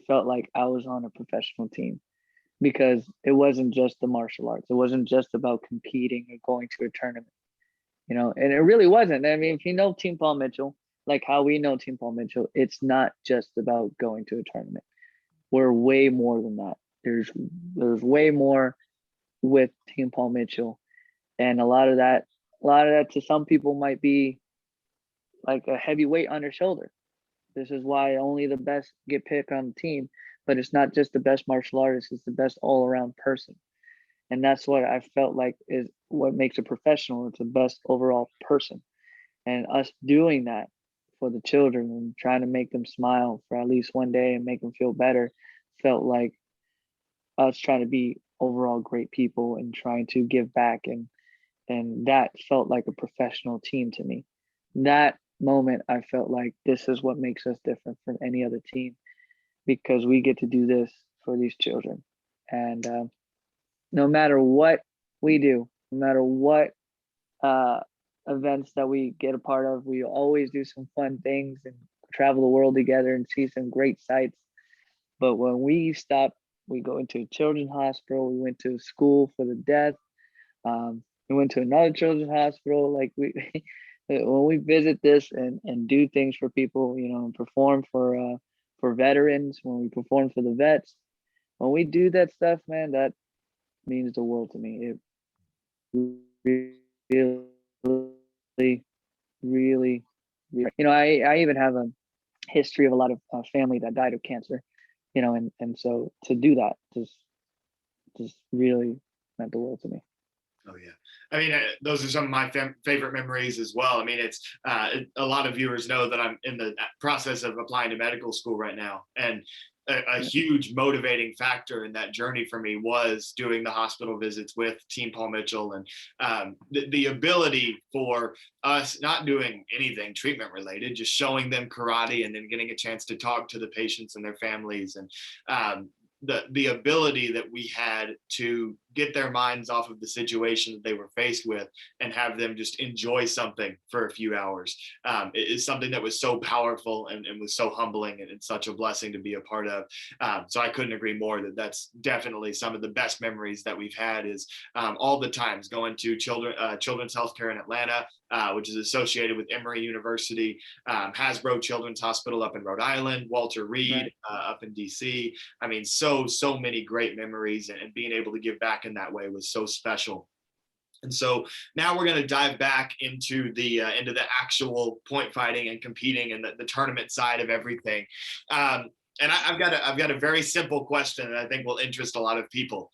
felt like I was on a professional team because it wasn't just the martial arts. It wasn't just about competing or going to a tournament, and it really wasn't. I mean, if you know Team Paul Mitchell, like how we know Team Paul Mitchell, it's not just about going to a tournament. We're way more than that. There's way more with Team Paul Mitchell, and a lot of that to some people might be like a heavy weight on their shoulder. This is why only the best get picked on the team, but it's not just the best martial artist; it's the best all around person, and that's what I felt like is what makes a professional. It's the best overall person, and us doing that for the children and trying to make them smile for at least one day and make them feel better felt like us trying to be overall great people and trying to give back, and that felt like a professional team to me. That moment I felt like this is what makes us different from any other team because we get to do this for these children. And no matter what we do, no matter what uh, events that we get a part of, we always do some fun things and travel the world together and see some great sights. But when we stop, we go into a children's hospital, we went to school for the deaf, we went to another children's hospital. Like we, when we visit this and do things for people, and perform for veterans, when we perform for the vets, when we do that stuff, man, that means the world to me. It really, really, I even have a history of a lot of family that died of cancer, and so to do that just really meant the world to me. Oh yeah, I mean, those are some of my favorite memories as well. I mean, it's a lot of viewers know that I'm in the process of applying to medical school right now, and a Yeah. huge motivating factor in that journey for me was doing the hospital visits with Team Paul Mitchell, and the ability for us not doing anything treatment related, just showing them karate, and then getting a chance to talk to the patients and their families, and the ability that we had to get their minds off of the situation that they were faced with and have them just enjoy something for a few hours is something that was so powerful and was so humbling, and it's such a blessing to be a part of. So I couldn't agree more that that's definitely some of the best memories that we've had, is all the times going to children's healthcare in Atlanta, which is associated with Emory University, Hasbro Children's Hospital up in Rhode Island, Walter Reed Right. up in DC. I mean, so many great memories, and being able to give back in that way was so special. And so now we're going to dive back into the actual point fighting and competing and the tournament side of everything. And I've got a very simple question that I think will interest a lot of people.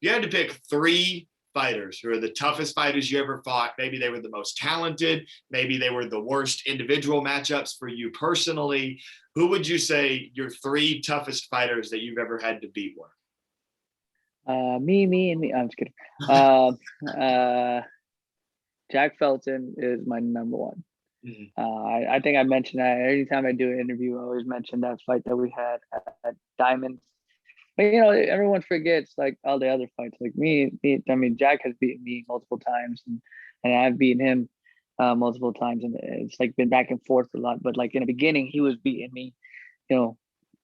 If you had to pick three fighters who are the toughest fighters you ever fought, maybe they were the most talented, maybe they were the worst individual matchups for you personally, who would you say your three toughest fighters that you've ever had to beat were? Me, and me. I'm just kidding. Um, uh, Jack Felton is my number one. Mhm. I think I mentioned that anytime I do an interview, I always mention that fight that we had at Diamonds. But everyone forgets like all the other fights. Like I mean, Jack has beaten me multiple times, and I've beaten him multiple times, and it's like been back and forth a lot. But like in the beginning, he was beating me, you know,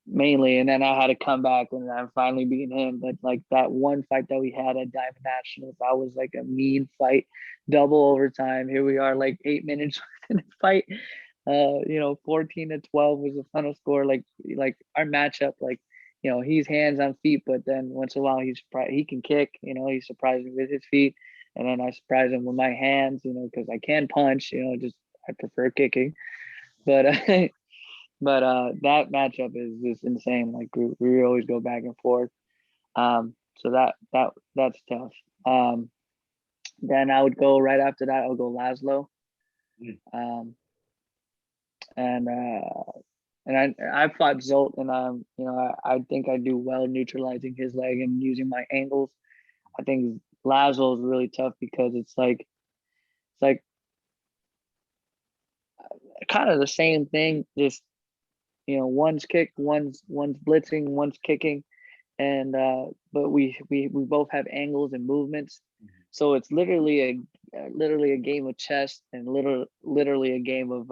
mainly, and then I had to come back and I'm finally beating him. But like that one fight that we had at Diamond Nationals, that was like a mean fight, double overtime. Here we are, like 8 minutes in the fight. 14-12 was the final score. Like our matchup, like he's hands on feet, but then once in a while he can kick. He surprised me with his feet, and then I surprise him with my hands. Because I can punch. Just I prefer kicking, but but that matchup is just insane. Like we always go back and forth. So that's tough. Then I would go right after that. I would go Laszlo. Mm. Um, and I fought Zolt, and I think I do well neutralizing his leg and using my angles. I think Laszlo is really tough because it's like kind of the same thing. Just one's kick, one's blitzing, one's kicking, and but we both have angles and movements. So it's literally a game of chess, and literally a game of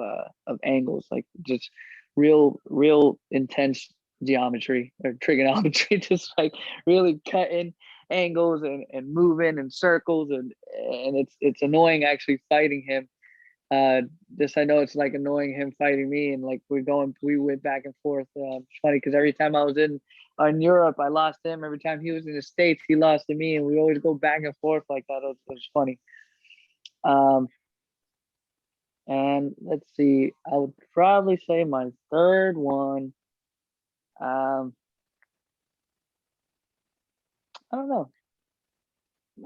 angles, like just real intense geometry or trigonometry, just like really cutting angles and moving in circles, and it's annoying actually fighting him. Just I know it's like annoying him fighting me, and like we went back and forth. It's funny because every time I was in Europe, I lost him. Every time he was in the States, he lost to me, and we always go back and forth like that. It was funny. Um, and let's see, I would probably say my third one. Um, I don't know.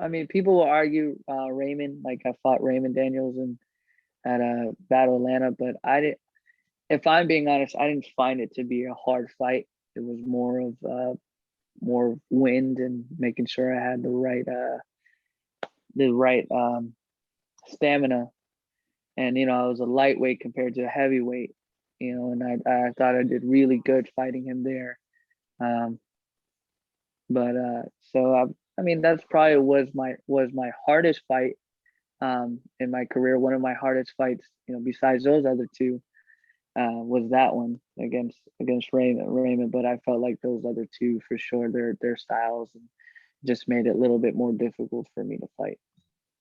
I mean, people will argue Raymond. Like I fought Raymond Daniels and at a Battle Atlanta, but I didn't. If I'm being honest, I didn't find it to be a hard fight. It was more of wind and making sure I had the right stamina. And I was a lightweight compared to a heavyweight. And I thought I did really good fighting him there. Um, but so I mean that's probably was my hardest fight in my career. One of my hardest fights, besides those other two, was that one against Raymond. But I felt like those other two for sure, their styles and just made it a little bit more difficult for me to fight.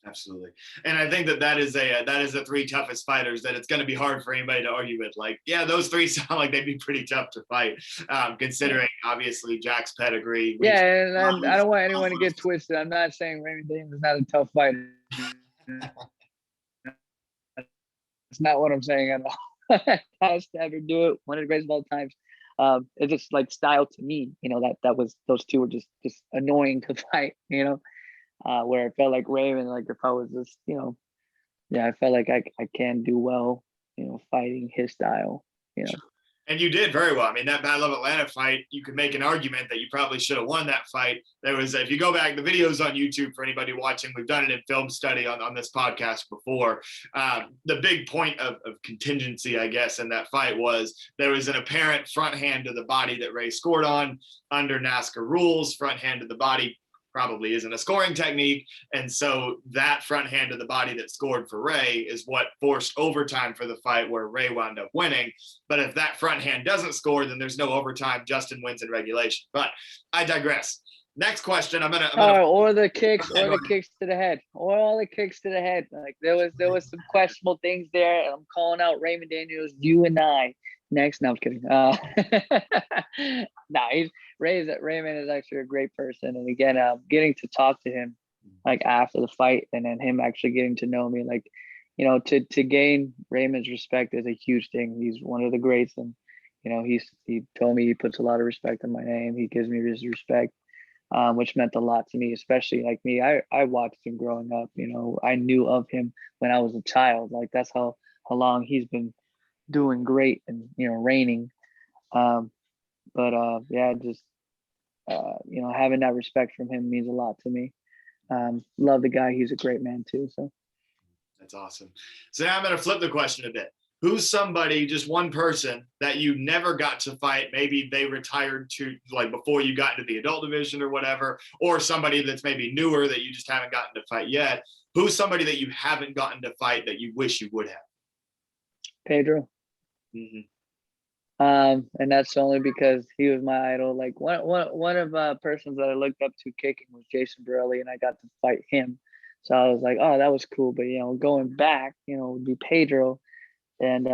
Absolutely, and I think that is the three toughest fighters that it's going to be hard for anybody to argue with. Like, yeah, those three sound like they'd be pretty tough to fight, considering obviously Jack's pedigree. Yeah, and I don't want anyone to get twisted. I'm not saying Raymond James is not a tough fighter. It's not what I'm saying at all. Has to ever do it. One of the greatest of all times. It's just like style to me. That was those two were just annoying to fight. where I felt like Raymond, like if I was just, I felt like I can do well, fighting his style, you know. And you did very well. I mean, that Battle of Atlanta fight, you could make an argument that you probably should have won that fight. There was, if you go back, the video's on YouTube for anybody watching. We've done it in film study on this podcast before. The big point of contingency, I guess, in that fight was there was an apparent front hand to the body that Ray scored on under NASCAR rules. Front hand to the body probably isn't a scoring technique. And so that front hand to the body that scored for Ray is what forced overtime for the fight where Ray wound up winning. But if that front hand doesn't score, then there's no overtime. Justin wins in regulation. But I digress. Next question. I'm gonna or the kicks to the head, or all the kicks to the head. Like there was some questionable things there. And I'm calling out Raymond Daniels, you and I. Next, no, I'm kidding. Raymond is actually a great person, and again, getting to talk to him like after the fight, and then him actually getting to know me, like, to gain Raymond's respect is a huge thing. He's one of the greats, and he told me he puts a lot of respect on my name. He gives me his respect, which meant a lot to me, especially like me. I watched him growing up. I knew of him when I was a child. Like that's how long he's been doing great and reigning. Yeah, just having that respect from him means a lot to me. Love the guy. He's a great man too. So that's awesome. So now I'm going to flip the question a bit. Who's somebody, just one person that you never got to fight? Maybe they retired to like before you got into the adult division or whatever, or somebody that's maybe newer that you just haven't gotten to fight yet. Who's somebody that you haven't gotten to fight that you wish you would have? Pedro. Mm-hmm. And that's only because he was my idol. Like one of persons that I looked up to kicking was Jason Borelli, and I got to fight him. So I was like, oh, that was cool. But going back, would be Pedro, and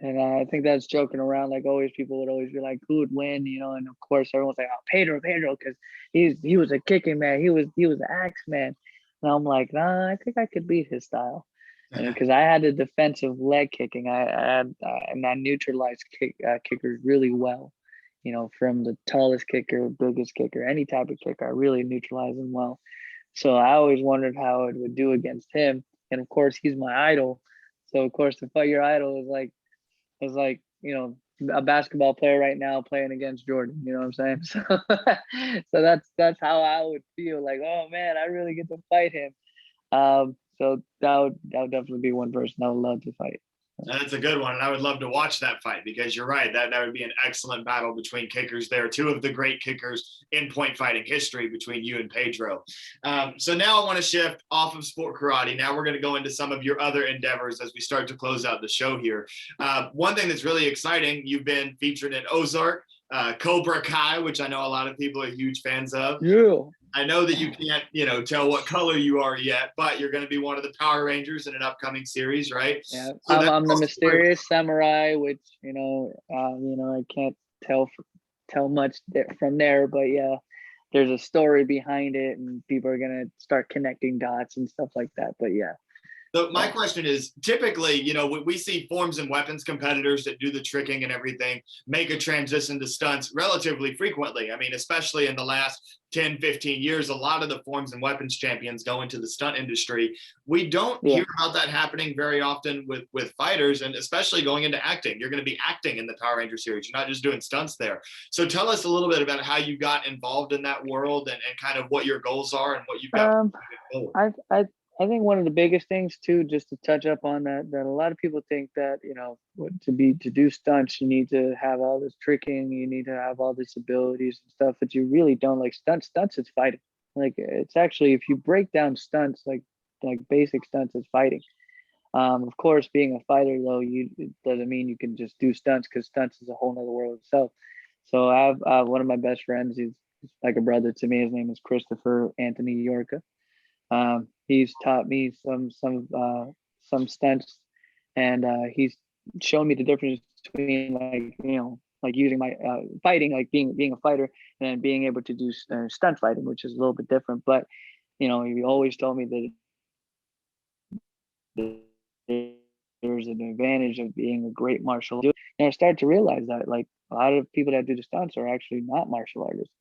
I think that's joking around. Like always, people would always be like, who would win? And of course, everyone's like, oh, Pedro, because he was a kicking man. He was an axe man. And I'm like, nah, I think I could beat his style. Because I had the defensive leg kicking, and I neutralized kickers really well. From the tallest kicker, biggest kicker, any type of kicker, I really neutralize them well. So I always wondered how it would do against him. And of course, he's my idol. So of course, to fight your idol is like a basketball player right now playing against Jordan. You know what I'm saying? So that's how I would feel. Like, oh man, I really get to fight him. So that would definitely be one person I would love to fight. That's a good one. And I would love to watch that fight because you're right. That would be an excellent battle between kickers there. Two of the great kickers in point fighting history between you and Pedro. So now I want to shift off of sport karate. Now we're going to go into some of your other endeavors as we start to close out the show here. One thing that's really exciting, you've been featured in Ozark, Cobra Kai, which I know a lot of people are huge fans of. Yeah. I know that you can't, tell what color you are yet, but you're going to be one of the Power Rangers in an upcoming series, right? Yeah, so I'm the mysterious samurai, which I can't tell much from there, but yeah, there's a story behind it, and people are gonna start connecting dots and stuff like that. But yeah. So my question is, typically, we see forms and weapons competitors that do the tricking and everything make a transition to stunts relatively frequently. I mean, especially in the last 10, 15 years, a lot of the forms and weapons champions go into the stunt industry. We don't hear about that happening very often with fighters, and especially going into acting. You're going to be acting in the Power Ranger series. You're not just doing stunts there. So tell us a little bit about how you got involved in that world and kind of what your goals are and what you've got forward. I think one of the biggest things too, just to touch up on that a lot of people think that, to do stunts, you need to have all this tricking, you need to have all these abilities and stuff, but you really don't. Like stunts is fighting. Like it's actually, if you break down stunts, like basic stunts, is fighting. Of course, being a fighter though, it doesn't mean you can just do stunts, because stunts is a whole nother world itself. So I have one of my best friends, he's like a brother to me. His name is Christopher Anthony Yorka. He's taught me some stunts, and he's shown me the difference between like using my fighting, like being a fighter, and then being able to do stunt fighting, which is a little bit different. But he always told me that there's an advantage of being a great martial artist. And I started to realize that like a lot of people that do the stunts are actually not martial artists.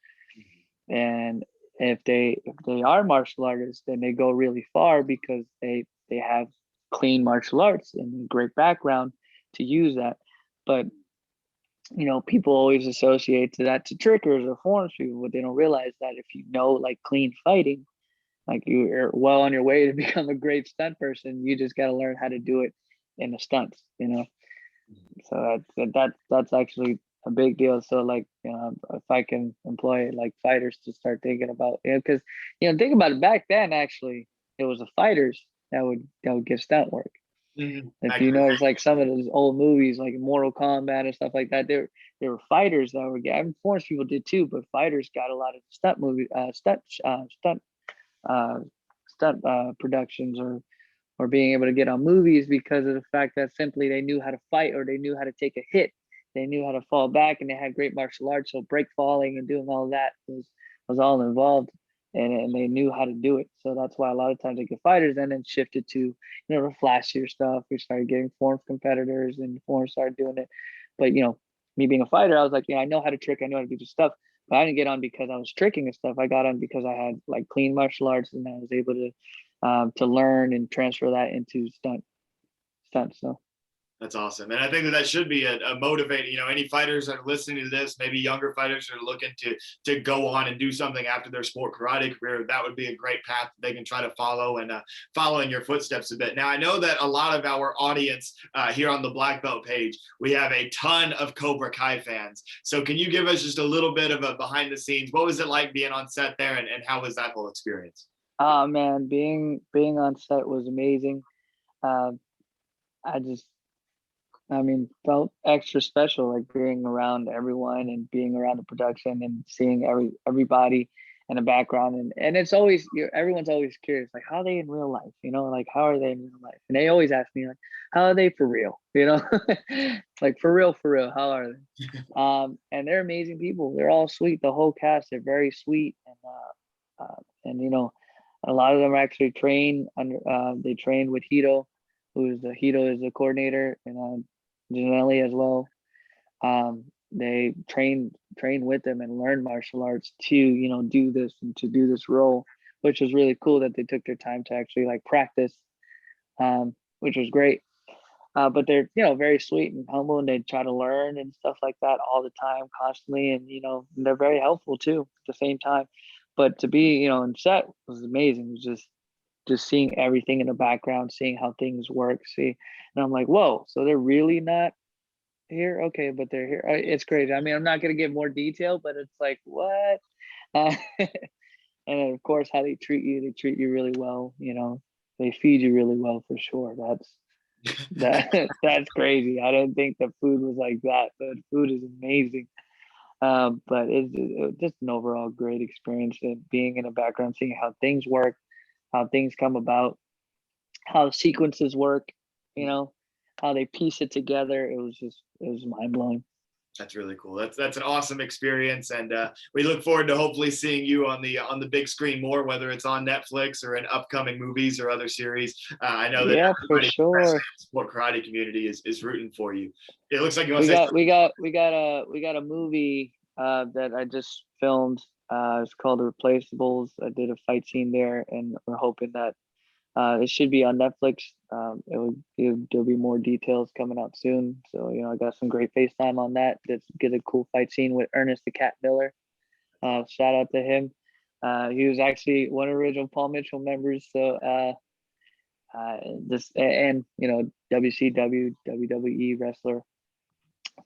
And if they are martial artists, then they go really far because they have clean martial arts and a great background to use that. But people always associate to trickers or forms people, but they don't realize that if you know like clean fighting, like you're well on your way to become a great stunt person. You just got to learn how to do it in the stunts. So that's actually a big deal. So like, if I can employ like fighters to start thinking about, because think about it, back then actually it was the fighters that would give stunt work. If you notice, like some of those old movies, like Mortal Kombat and stuff like that, there were fighters that were getting. Force people did too, but fighters got a lot of uh, stunt productions or being able to get on movies because of the fact that simply they knew how to fight or they knew how to take a hit, they knew how to fall back, and they had great martial arts. So break falling and doing all that was all involved, and they knew how to do it. So that's why a lot of times they get fighters, and then shifted to the flashier stuff. We started getting form competitors, and form started doing it. But me being a fighter, I was like, I know how to trick, I know how to do this stuff. But I didn't get on because I was tricking and stuff. I got on because I had like clean martial arts, and I was able to learn and transfer that into stunts. So that's awesome. And I think that should be a motivating, any fighters that are listening to this, maybe younger fighters that are looking to go on and do something after their sport karate career, that would be a great path they can try to follow and follow in your footsteps a bit. Now, I know that a lot of our audience here on the Black Belt page, we have a ton of Cobra Kai fans. So can you give us just a little bit of a behind the scenes? What was it like being on set there, and how was that whole experience? Oh man, being on set was amazing. Uh, felt extra special, like being around everyone and being around the production and seeing everybody in the background. And it's always, everyone's always curious, like, how are they in real life? Like, how are they in real life? And they always ask me, like, how are they for real? Like, for real, how are they? And they're amazing people. They're all sweet. The whole cast, they're very sweet. And a lot of them actually train under, they trained with Hito is the coordinator, and Janelli as well. They train with them and learn martial arts to do this and to do this role, which was really cool that they took their time to actually like practice, which was great. But they're very sweet and humble, and they try to learn and stuff like that all the time, constantly, and they're very helpful too at the same time. But to be in set was amazing. It was just seeing everything in the background, seeing how things work. And I'm like, whoa, so they're really not here? Okay, but they're here. It's crazy. I mean, I'm not gonna give more detail, but it's like, what? And then of course, how they treat you really well. They feed you really well for sure. That's crazy. I didn't think the food was like that, but food is amazing. But it's just an overall great experience, and being in the background, seeing how things work, how things come about, how sequences work, how they piece it together. It was mind blowing. That's really cool. That's an awesome experience, and we look forward to hopefully seeing you on the big screen more, whether it's on Netflix or in upcoming movies or other series. I know that for sure. in the sport karate community is rooting for you. It looks like you want we got a movie that I just filmed. It's called The Replaceables. I did a fight scene there, and we're hoping that it should be on Netflix. There'll be more details coming out soon. So I got some great FaceTime on that. Get a cool fight scene with Ernest the Cat Miller. Shout out to him. He was actually one of the original Paul Mitchell members. So WCW, WWE wrestler.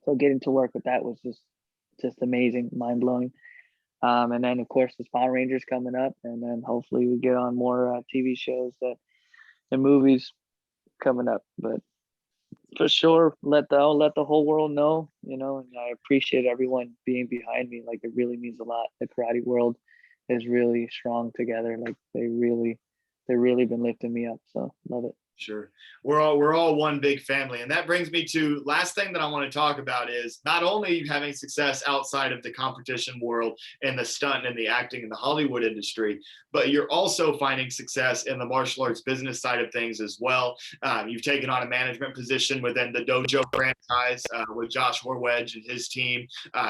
So getting to work with that was just amazing, mind blowing. And then of course the Power Rangers coming up, and then hopefully we get on more TV shows and movies coming up. But for sure, let the whole world know, and I appreciate everyone being behind me. Like, it really means a lot. The karate world is really strong together. Like, they really been lifting me up. So love it. Sure. We're all one big family. And that brings me to last thing that I want to talk about is not only having success outside of the competition world and the stunt and the acting and the Hollywood industry, but you're also finding success in the martial arts business side of things as well. You've taken on a management position within the dojo franchise with Josh Horwedge and his team.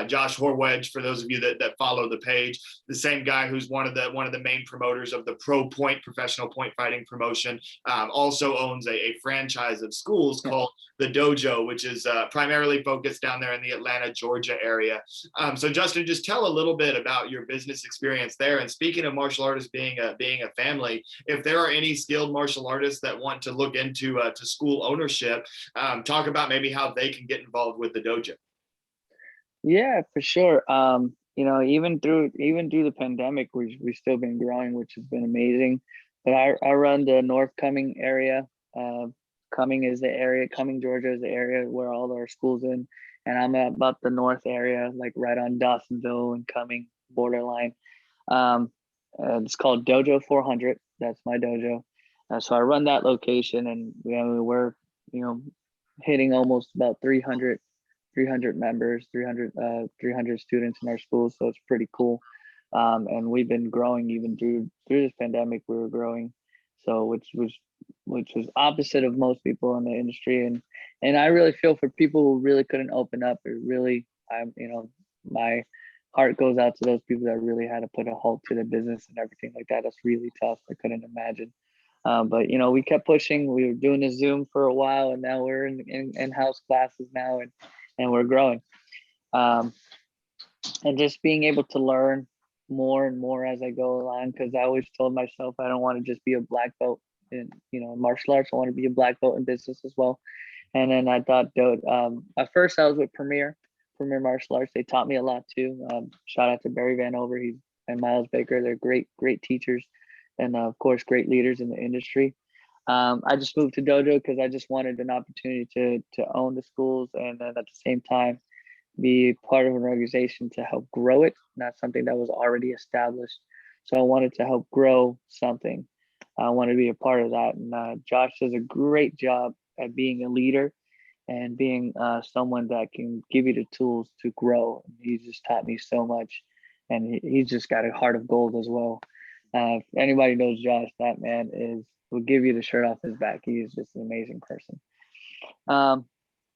Josh Horwedge, for those of you that follow the page, the same guy who's one of the main promoters of the Pro Point professional point fighting promotion, also owns a franchise of schools called the Dojo, which is primarily focused down there in the Atlanta, Georgia area. So Justin, just tell a little bit about your business experience there. And speaking of martial artists being a family, if there are any skilled martial artists that want to look into to school ownership, talk about maybe how they can get involved with the dojo. Yeah, for sure. Even through the pandemic, we've still been growing, which has been amazing. But I run the North Cumming area. Cumming, Georgia is the area where all our schools in, and I'm at about the north area, like right on Dawsonville and Cumming borderline. It's called Dojo 400. That's my dojo. So I run that location, and we're hitting almost about 300 members, 300 students in our school. So it's pretty cool. And we've been growing even through this pandemic. We were growing, so which was opposite of most people in the industry. And I really feel for people who really couldn't open up. My heart goes out to those people that really had to put a halt to the business and everything like that. That's really tough. I couldn't imagine. But we kept pushing. We were doing the Zoom for a while, and now we're in-house classes now, and we're growing. And just being able to learn more and more as I go along, because I always told myself I don't want to just be a black belt in martial arts. I want to be a black belt in business as well. And then I thought, at first I was with Premier Martial Arts. They taught me a lot too. Shout out to Barry Vanover and Miles Baker. They're great teachers, and of course great leaders in the industry. I just moved to dojo because I just wanted an opportunity to own the schools, and then at the same time be part of an organization to help grow it, not something that was already established. So I wanted to help grow something. I wanted to be a part of that. And Josh does a great job at being a leader and being someone that can give you the tools to grow. He just taught me so much, and he's just got a heart of gold as well. If anybody knows Josh, that man will give you the shirt off his back. He is just an amazing person.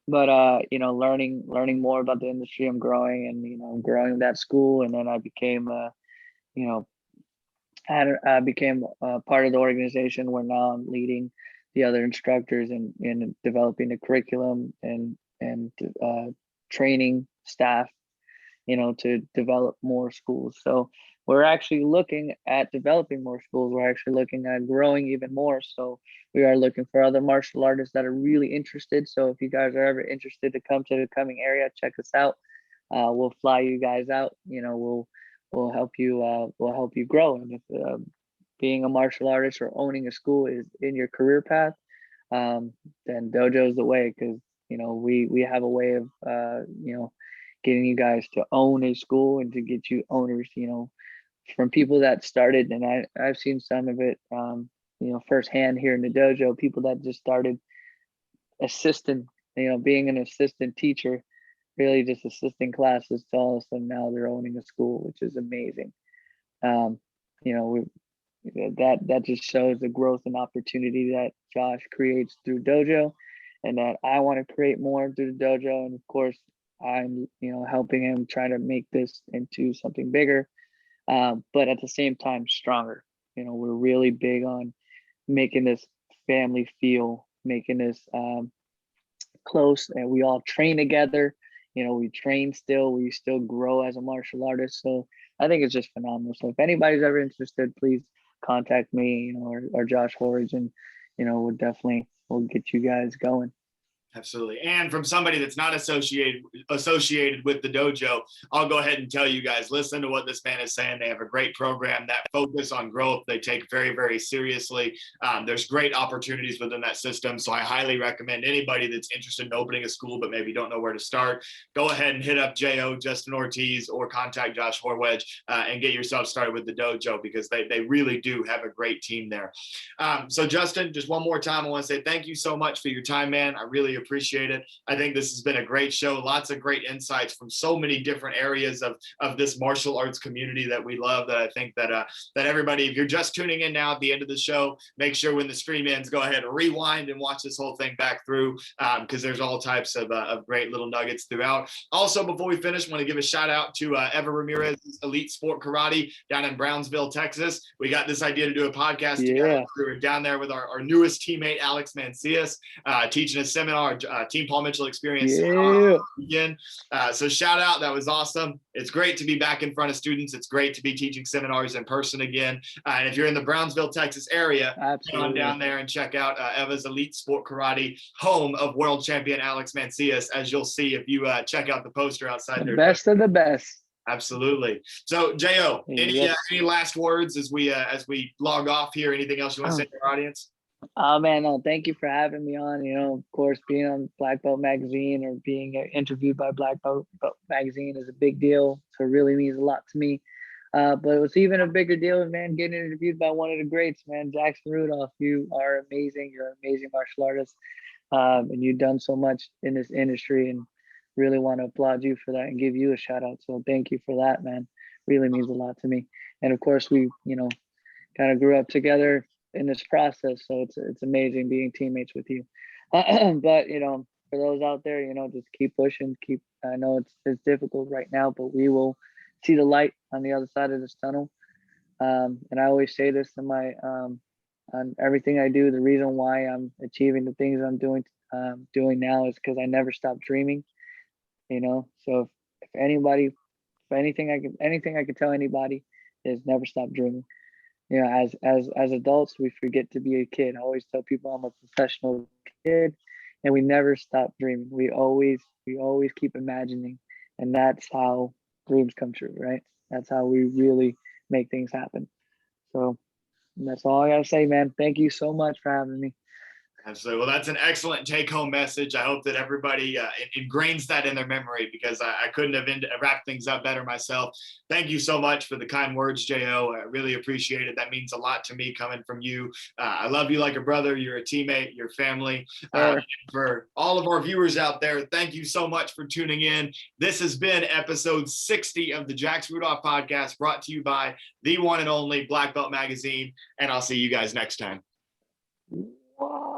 But learning more about the industry, I'm growing, and growing that school. And then I became I became part of the organization where now I'm leading the other instructors and developing the curriculum and training staff, to develop more schools. So we're actually looking at developing more schools. We're actually looking at growing even more. So we are looking for other martial artists that are really interested. So if you guys are ever interested to come to the Cumming area, check us out. We'll fly you guys out. We'll help you grow. And if being a martial artist or owning a school is in your career path, then dojo is the way, because we have a way of getting you guys to own a school and to get you owners, from people that started. And I've seen some of it firsthand here in the dojo, people that just started assistant, being an assistant teacher, really just assisting classes, to all of a sudden now they're owning a school, which is amazing. That just shows the growth and opportunity that Josh creates through dojo, and that I want to create more through the dojo. And of course, I'm helping him try to make this into something bigger, but at the same time stronger. We're really big on making this family feel, making this close, and we all train together. We train still, we still grow as a martial artist. So I think it's just phenomenal. So if anybody's ever interested, please contact me, or Josh Horridge, and we'll get you guys going. Absolutely. And from somebody that's not associated with the dojo, I'll go ahead and tell you guys, listen to what this man is saying. They have a great program that focus on growth. They take very, very seriously. There's great opportunities within that system. So I highly recommend anybody that's interested in opening a school, but maybe don't know where to start, go ahead and hit up J.O., Justin Ortiz, or contact Josh Horwedge and get yourself started with the dojo, because they really do have a great team there. So Justin, just one more time, I want to say thank you so much for your time, man. I really appreciate it. I think this has been a great show. Lots of great insights from so many different areas of this martial arts community that we love, that I think that everybody, if you're just tuning in now at the end of the show, make sure when the stream ends, go ahead and rewind and watch this whole thing back through, because there's all types of great little nuggets throughout. Also, before we finish, I want to give a shout out to Eva Ramirez's Elite Sport Karate down in Brownsville, Texas. We got this idea to do a podcast together. We were down there with our newest teammate, Alex Mancias, teaching a seminar, Team Paul Mitchell Experience again. So shout out, that was awesome. It's great to be back in front of students. It's great to be teaching seminars in person again. And if you're in the Brownsville, Texas area, come on down there and check out Eva's Elite Sport Karate, home of world champion Alex Mancias, as you'll see if you check out the poster outside there. Best of the best. Absolutely. So J.O., any last words as we log off here? Anything else you want to say to our audience? Oh man, no, thank you for having me on. Of course, being on Black Belt Magazine or being interviewed by Black Belt Magazine is a big deal. So it really means a lot to me. But it was even a bigger deal, man, getting interviewed by one of the greats, man, Jackson Rudolph. You are amazing. You're an amazing martial artist. And you've done so much in this industry, and really want to applaud you for that and give you a shout out. So thank you for that, man. Really means a lot to me. And of course, we, kind of grew up together in this process. So it's amazing being teammates with you. But, for those out there, just keep pushing, I know it's difficult right now, but we will see the light on the other side of this tunnel. And I always say this in my, on everything I do, the reason why I'm achieving the things I'm doing now is because I never stopped dreaming, So if anything I can tell anybody is never stop dreaming. As adults, we forget to be a kid. I always tell people I'm a professional kid, and we never stop dreaming. We always keep imagining, and that's how dreams come true, right? That's how we really make things happen. So that's all I gotta say, man. Thank you so much for having me. Absolutely. Well, that's an excellent take-home message. I hope that everybody ingrains that in their memory, because I couldn't have wrapped things up better myself. Thank you so much for the kind words, J.O. I really appreciate it. That means a lot to me coming from you. I love you like a brother. You're a teammate, your family. For all of our viewers out there, thank you so much for tuning in. This has been episode 60 of the Jax Rudolph podcast, brought to you by the one and only Black Belt Magazine. And I'll see you guys next time. Wow.